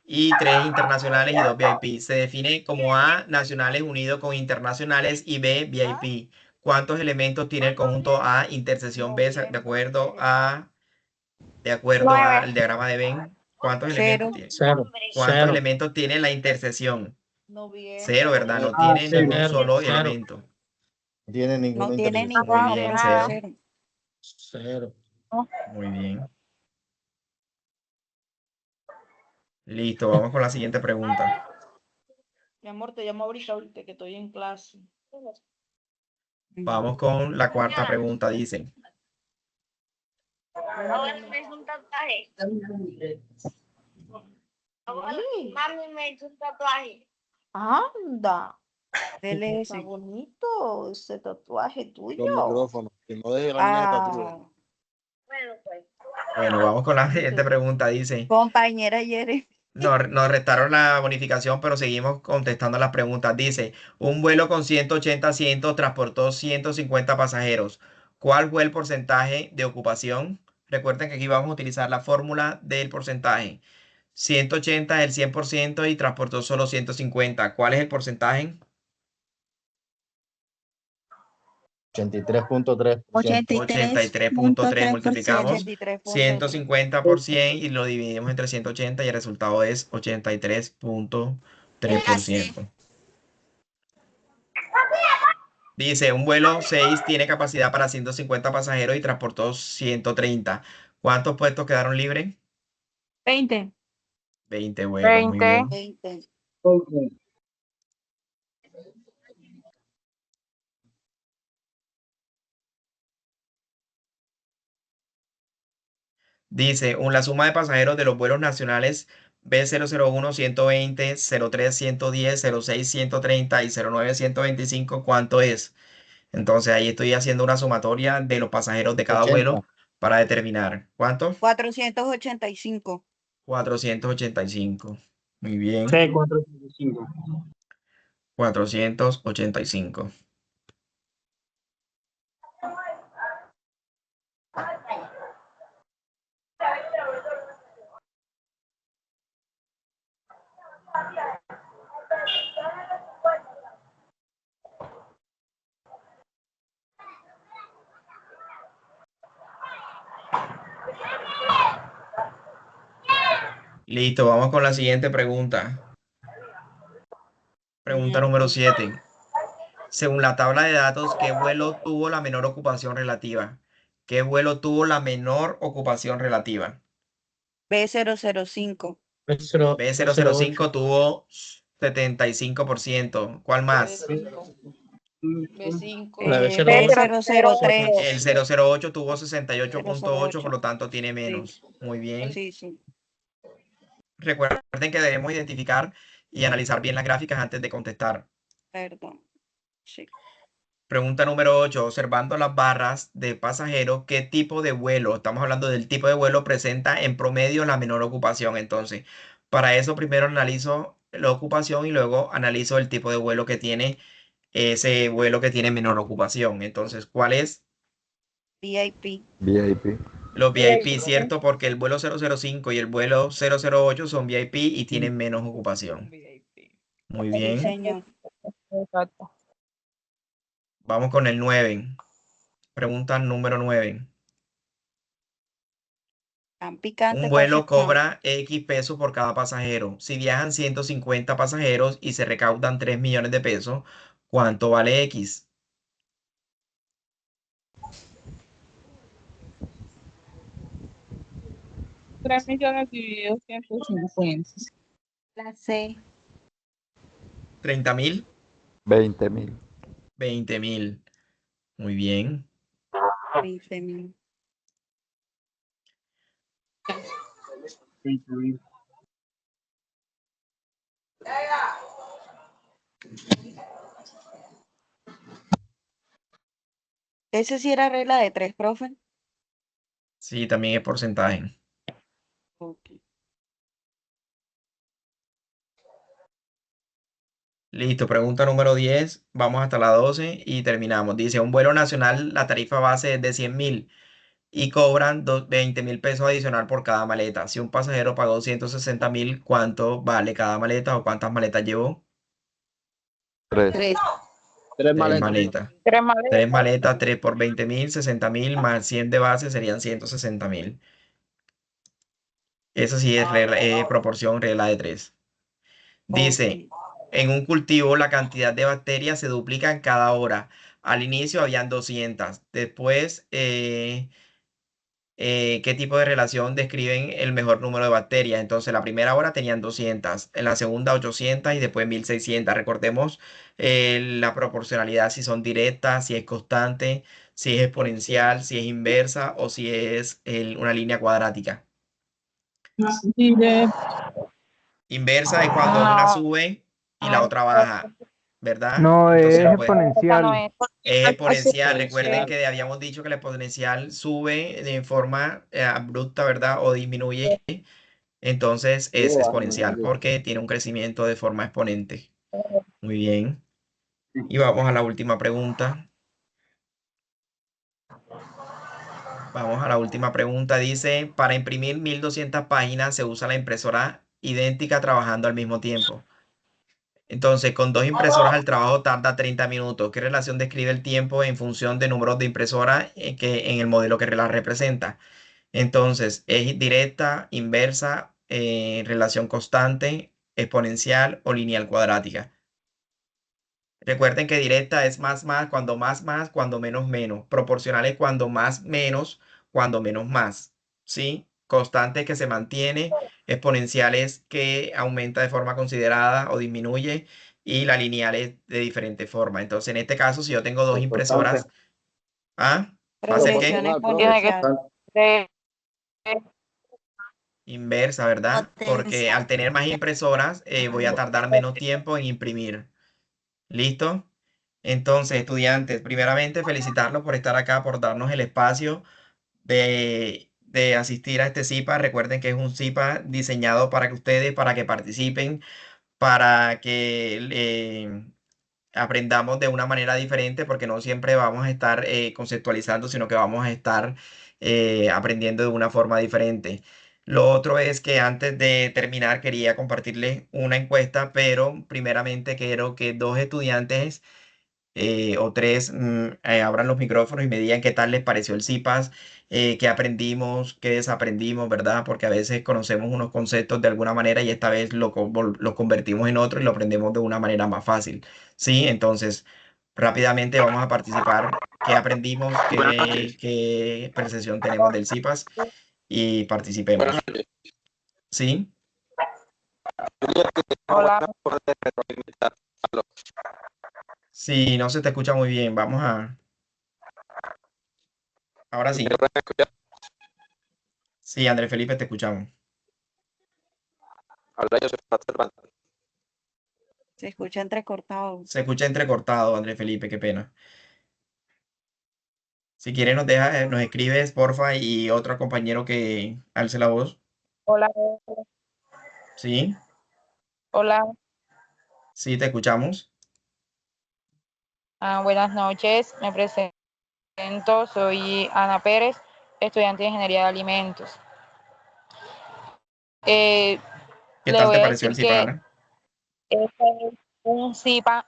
Y 3 internacionales y 2 VIP. Se define como A, nacionales unidos con internacionales, y B, VIP. ¿Cuántos elementos tiene el conjunto A, intersección B, de acuerdo al diagrama de Venn? ¿Cuántos elementos Cero. tiene? Cero. ¿Cuántos Cero. elementos tiene la intersección? Noviembre. 0, ¿verdad? No tiene ningún Cero. solo Cero. elemento. No tiene No ninguna tiene intersección. Muy ningún bien, elemento. 0. Cero. Muy bien. Listo, vamos con la siguiente pregunta. Mi amor, te llamo ahorita que estoy en clase. Vamos con la cuarta pregunta. Dice, Ahora me hizo un tatuaje. Mami me hizo un tatuaje. Anda. Dele Está ese. bonito ese tatuaje Los tuyo. micrófonos. Que no deje la niña tatuar. Ah, bueno, pues. Bueno, vamos con la siguiente pregunta. Dice, Compañera Yere. nos restaron la bonificación, pero seguimos contestando las preguntas. Dice, un vuelo con 180 asientos transportó 150 pasajeros. ¿Cuál fue el porcentaje de ocupación? Recuerden que aquí vamos a utilizar la fórmula del porcentaje. 180 es el 100% y transportó solo 150. ¿Cuál es el porcentaje? 83.3%. 83.3 multiplicamos 83.3. 150 por 100 y lo dividimos entre 180 y el resultado es 83.3%. Dice, un vuelo 6 tiene capacidad para 150 pasajeros y transportó 130. ¿Cuántos puestos quedaron libres? 20. 20 vuelos, muy bien. 20. Dice, la suma de pasajeros de los vuelos nacionales B001, 120, 03, 110, 06, 130 y 09, 125, ¿cuánto es? Entonces ahí estoy haciendo una sumatoria de los pasajeros de cada 80. vuelo para determinar. ¿Cuánto? 485. 485. Muy bien. Sí, 485. 485. Listo, vamos con la siguiente pregunta. Pregunta número 7. Según la tabla de datos, ¿qué vuelo tuvo la menor ocupación relativa? ¿Qué vuelo tuvo la menor ocupación relativa? B005. B005 tuvo 75%. ¿Cuál más? B5. B003. El 008 tuvo 68.8, por lo tanto tiene menos. Muy bien. Sí, sí. Recuerden que debemos identificar y analizar bien las gráficas antes de contestar. Perdón. Sí. Pregunta número 8. Observando las barras de pasajeros, ¿qué tipo de vuelo? Estamos hablando del tipo de vuelo presenta en promedio la menor ocupación. Entonces, para eso primero analizo la ocupación y luego analizo el tipo de vuelo que tiene ese vuelo que tiene menor ocupación. Entonces, ¿cuál es? VIP. VIP. Los VIP, ¿cierto? Porque el vuelo 005 y el vuelo 008 son VIP y tienen menos ocupación. Muy Sí, bien. señor. Exacto. Vamos con el 9. Pregunta número 9. Tan picante, Un vuelo Concepción. cobra X pesos por cada pasajero. Si viajan 150 pasajeros y se recaudan 3 millones de pesos, ¿cuánto vale X? $3 millones dividido 150. La C. 30.000, 20.000. 20.000. Muy bien. 20.000. Ese sí era regla de 3, profe. Sí, también es porcentaje. Ok. Listo, pregunta número 10. Vamos hasta la 12 y terminamos. Dice, un vuelo nacional, la tarifa base es de 100.000 y cobran 20.000 pesos adicional por cada maleta. Si un pasajero pagó 160.000, ¿cuánto vale cada maleta o cuántas maletas llevó? 3. 3. 3 maletas. maletas. 3 maletas. 3 maletas, 3 por 20.000, 60.000 más 100 de base serían 160.000. Eso sí es proporción regla de 3. Dice, en un cultivo la cantidad de bacterias se duplica en cada hora. Al inicio habían 200. Después, ¿qué tipo de relación describen el mejor número de bacterias? Entonces, la primera hora tenían 200, en la segunda 800 y después 1.600. Recordemos la proporcionalidad, si son directas, si es constante, si es exponencial, si es inversa o si es una línea cuadrática. Inversa es cuando una sube y la otra baja, ¿verdad? No, es Entonces, pues, exponencial. es exponencial. Exponencial. Recuerden que habíamos dicho que el exponencial sube de forma abrupta, ¿verdad? O disminuye. Entonces es exponencial porque tiene un crecimiento de forma exponente. Muy bien. Y vamos a la última pregunta. Vamos a la última pregunta. Dice, para imprimir 1200 páginas se usa la impresora idéntica trabajando al mismo tiempo. Entonces, con dos impresoras el trabajo tarda 30 minutos. ¿Qué relación describe el tiempo en función de números de impresoras en el modelo que la representa? Entonces, es directa, inversa, relación constante, exponencial o lineal cuadrática. Recuerden que directa es más, cuando más, cuando menos. Proporcional es cuando más menos, cuando menos más. ¿Sí? Constante que se mantiene, exponencial es que aumenta de forma considerada o disminuye y la lineal es de diferente forma. Entonces, en este caso, si yo tengo dos impresoras, ¿ah? ¿Va a ser qué? Regresión Tiene que exponencial. ser Inversa, ¿verdad? Porque al tener más impresoras, voy a tardar menos tiempo en imprimir. ¿Listo? Entonces, estudiantes, primeramente felicitarlos por estar acá, por darnos el espacio de asistir a este CIPA. Recuerden que es un CIPA diseñado para que ustedes, para que participen, para que aprendamos de una manera diferente, porque no siempre vamos a estar conceptualizando, sino que vamos a estar aprendiendo de una forma diferente. Lo otro es que antes de terminar quería compartirles una encuesta, pero primeramente quiero que dos estudiantes o tres abran los micrófonos y me digan qué tal les pareció el CIPAS, qué aprendimos, qué desaprendimos, ¿verdad? Porque a veces conocemos unos conceptos de alguna manera y esta vez lo convertimos en otro y lo aprendemos de una manera más fácil, ¿sí? Entonces, rápidamente vamos a participar, qué aprendimos, qué percepción tenemos del CIPAS y participemos, ¿sí? hola. Sí, no se te escucha muy bien, vamos a... Ahora sí. Sí, Andrés Felipe, te escuchamos. Se escucha entrecortado. Se escucha entrecortado, Andrés Felipe, qué pena. Si quieres nos deja, nos escribes, porfa, y otro compañero que alce la voz. Hola. ¿Sí? Hola. Sí, te escuchamos. Buenas noches. Me presento. Soy Ana Pérez, estudiante de Ingeniería de Alimentos. ¿Qué Le tal voy te a pareció el decir CIPA, que Ana? este es un CIPA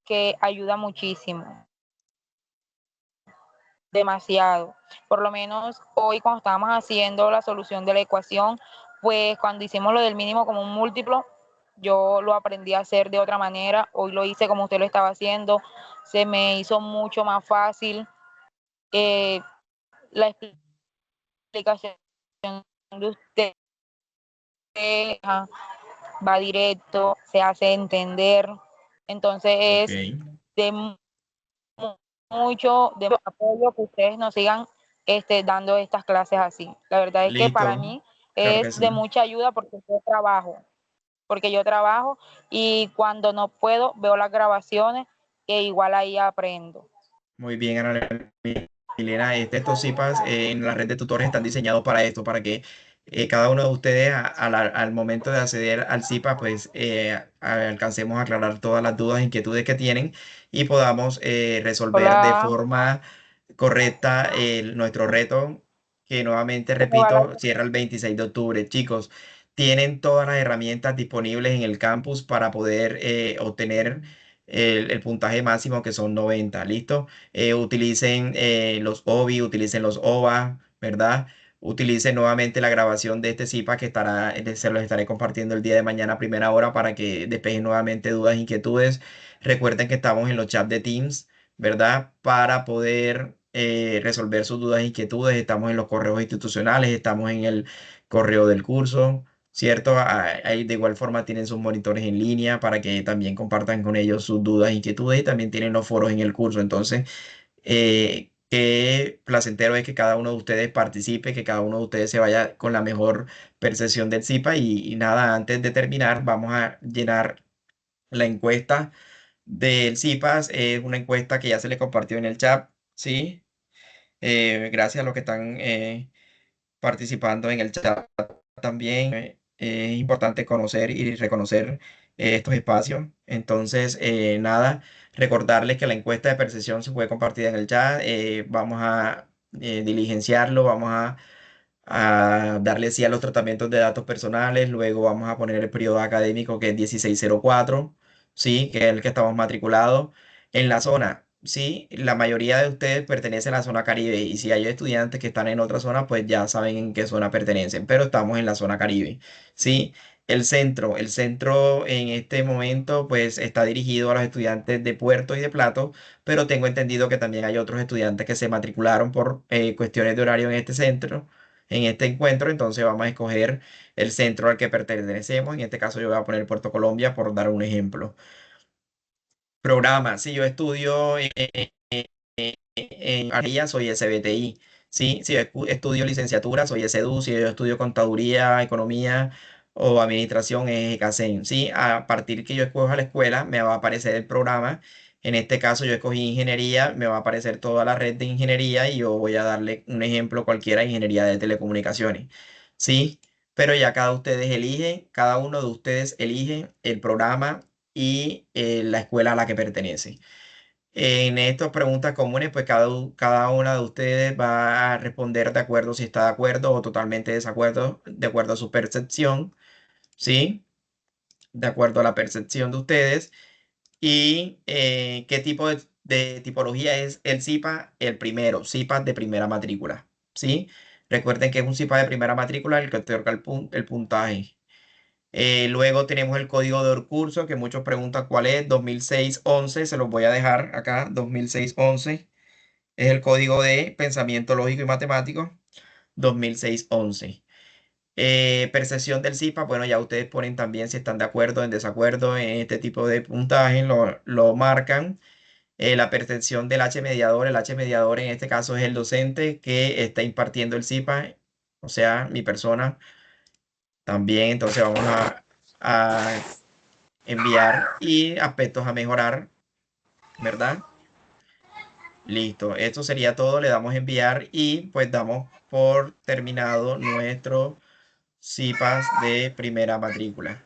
que ayuda muchísimo, demasiado. Por lo menos hoy cuando estábamos haciendo la solución de la ecuación, pues cuando hicimos lo del mínimo como un múltiplo, yo lo aprendí a hacer de otra manera. Hoy lo hice como usted lo estaba haciendo. Se me hizo mucho más fácil. La explicación de usted va directo, se hace entender. Entonces Ok, es de mucho apoyo que ustedes nos sigan dando estas clases así. La verdad es que para listo. mí Claro que es sí. de mucha ayuda porque yo trabajo y cuando no puedo veo las grabaciones que igual ahí aprendo. Muy bien, Ana Milena. Estos CIPAs en la red de tutores están diseñados para esto, para que cada uno de ustedes al momento de acceder al CIPA, pues alcancemos a aclarar todas las dudas e inquietudes que tienen y podamos resolver de Hola. forma correcta nuestro reto, que nuevamente, ¿Cómo va la- repito, cierra el 26 de octubre. Chicos, tienen todas las herramientas disponibles en el campus para poder obtener el puntaje máximo que son 90, ¿listo? Utilicen los OBI, utilicen los OVA, ¿verdad? Utilicen nuevamente la grabación de este CIPA que se los estaré compartiendo el día de mañana a primera hora para que despejen nuevamente dudas e inquietudes. Recuerden que estamos en los chats de Teams, ¿verdad? Para poder resolver sus dudas e inquietudes. Estamos en los correos institucionales, estamos en el correo del curso. ¿Cierto? Ahí de igual forma tienen sus monitores en línea para que también compartan con ellos sus dudas e inquietudes y también tienen los foros en el curso. Entonces, qué placentero es que cada uno de ustedes participe, que cada uno de ustedes se vaya con la mejor percepción del CIPA y nada, antes de terminar, vamos a llenar La encuesta del CIPAS es una encuesta que ya se le compartió en el chat, ¿sí? Gracias a los que están participando en el chat también. Es importante conocer y reconocer estos espacios. Entonces, nada, recordarles que la encuesta de percepción se puede compartir en el chat. Vamos a diligenciarlo, vamos a darle sí a los tratamientos de datos personales. Luego vamos a poner el periodo académico que es 1604, ¿sí? Que es el que estamos matriculados en la zona. Sí, la mayoría de ustedes pertenecen a la zona Caribe y si hay estudiantes que están en otra zona, pues ya saben en qué zona pertenecen, pero estamos en la zona Caribe. Sí, el centro en este momento pues está dirigido a los estudiantes de Puerto y de Plato, pero tengo entendido que también hay otros estudiantes que se matricularon por cuestiones de horario en este centro, en este encuentro, entonces vamos a escoger el centro al que pertenecemos. En este caso yo voy a poner Puerto Colombia por dar un ejemplo. Programa, si yo estudio en Arilla, soy SBTI. ¿Sí? Si yo estudio licenciatura, soy SEDU. Si yo estudio contaduría, economía o administración, es ECACEN. ¿Sí? A partir que yo escoja la escuela, me va a aparecer el programa. En este caso, yo escogí ingeniería, me va a aparecer toda la red de ingeniería y yo voy a darle un ejemplo cualquiera, ingeniería de telecomunicaciones. ¿Sí? Pero ya cada uno de ustedes elige el programa y la escuela a la que pertenece. En estas preguntas comunes, pues cada una de ustedes va a responder de acuerdo si está de acuerdo o totalmente desacuerdo, de acuerdo a su percepción, ¿sí? De acuerdo a la percepción de ustedes. ¿Y qué tipo de tipología es el CIPA? El primero, CIPA de primera matrícula, ¿sí? Recuerden que es un CIPA de primera matrícula el que otorga el puntaje. Luego tenemos el código de curso, que muchos preguntan cuál es, 2006-11, se los voy a dejar acá, 2006-11, es el código de pensamiento lógico y matemático, 2006-11. Percepción del CIPA, bueno, ya ustedes ponen también si están de acuerdo, en desacuerdo en este tipo de puntaje, lo marcan. La percepción del H mediador, el H mediador en este caso es el docente que está impartiendo el CIPA, o sea, mi persona. También, entonces vamos a enviar y aspectos a mejorar, ¿verdad? Listo, esto sería todo, le damos enviar y pues damos por terminado nuestro CIPAS de primera matrícula.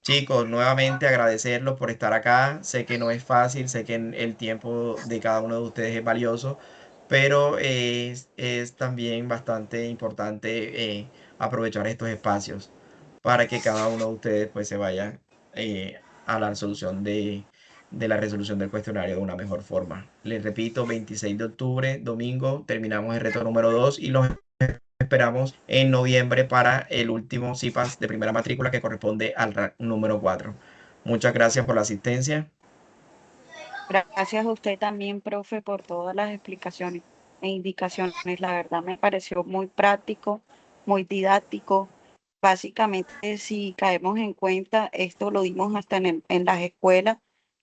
Chicos, nuevamente agradecerlos por estar acá. Sé que no es fácil, sé que el tiempo de cada uno de ustedes es valioso, pero es también bastante importante aprovechar estos espacios para que cada uno de ustedes pues se vaya a la solución de la resolución del cuestionario de una mejor forma. Les repito, 26 de octubre, domingo, terminamos el reto número 2 y los esperamos en noviembre para el último CIPAS de primera matrícula que corresponde al número 4. Muchas gracias por la asistencia. Gracias a usted también, profe, por todas las explicaciones e indicaciones. La verdad me pareció muy práctico, muy didáctico. Básicamente, si caemos en cuenta, esto lo dimos hasta en las escuelas,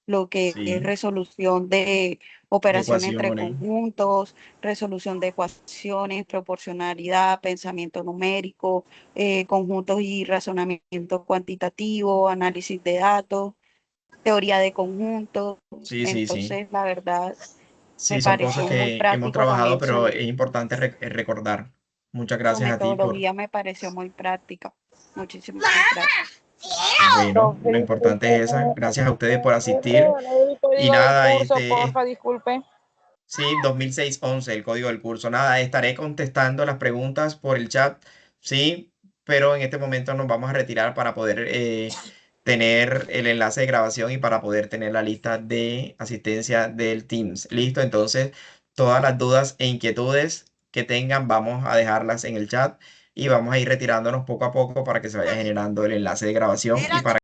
lo que es Sí, resolución de de operación entre ecuaciones. conjuntos, resolución de ecuaciones, proporcionalidad, pensamiento numérico, conjuntos y razonamiento cuantitativo, análisis de datos, teoría de conjuntos. Sí, sí, sí. Entonces, la verdad, me Sí, son cosas pareció muy que hemos práctico trabajado, también pero es importante recordar. Muchas su gracias a ti por, metodología, me pareció muy práctica. Muchísimas gracias. bueno, lo importante es esa. Gracias a ustedes por asistir. Y nada, Disculpe. sí, 2006-11, el código del curso. Nada, estaré contestando las preguntas por el chat, sí, pero en este momento nos vamos a retirar para poder tener el enlace de grabación y para poder tener la lista de asistencia del Teams. Listo, entonces todas las dudas e inquietudes que tengan, vamos a dejarlas en el chat y vamos a ir retirándonos poco a poco para que se vaya generando el enlace de grabación y para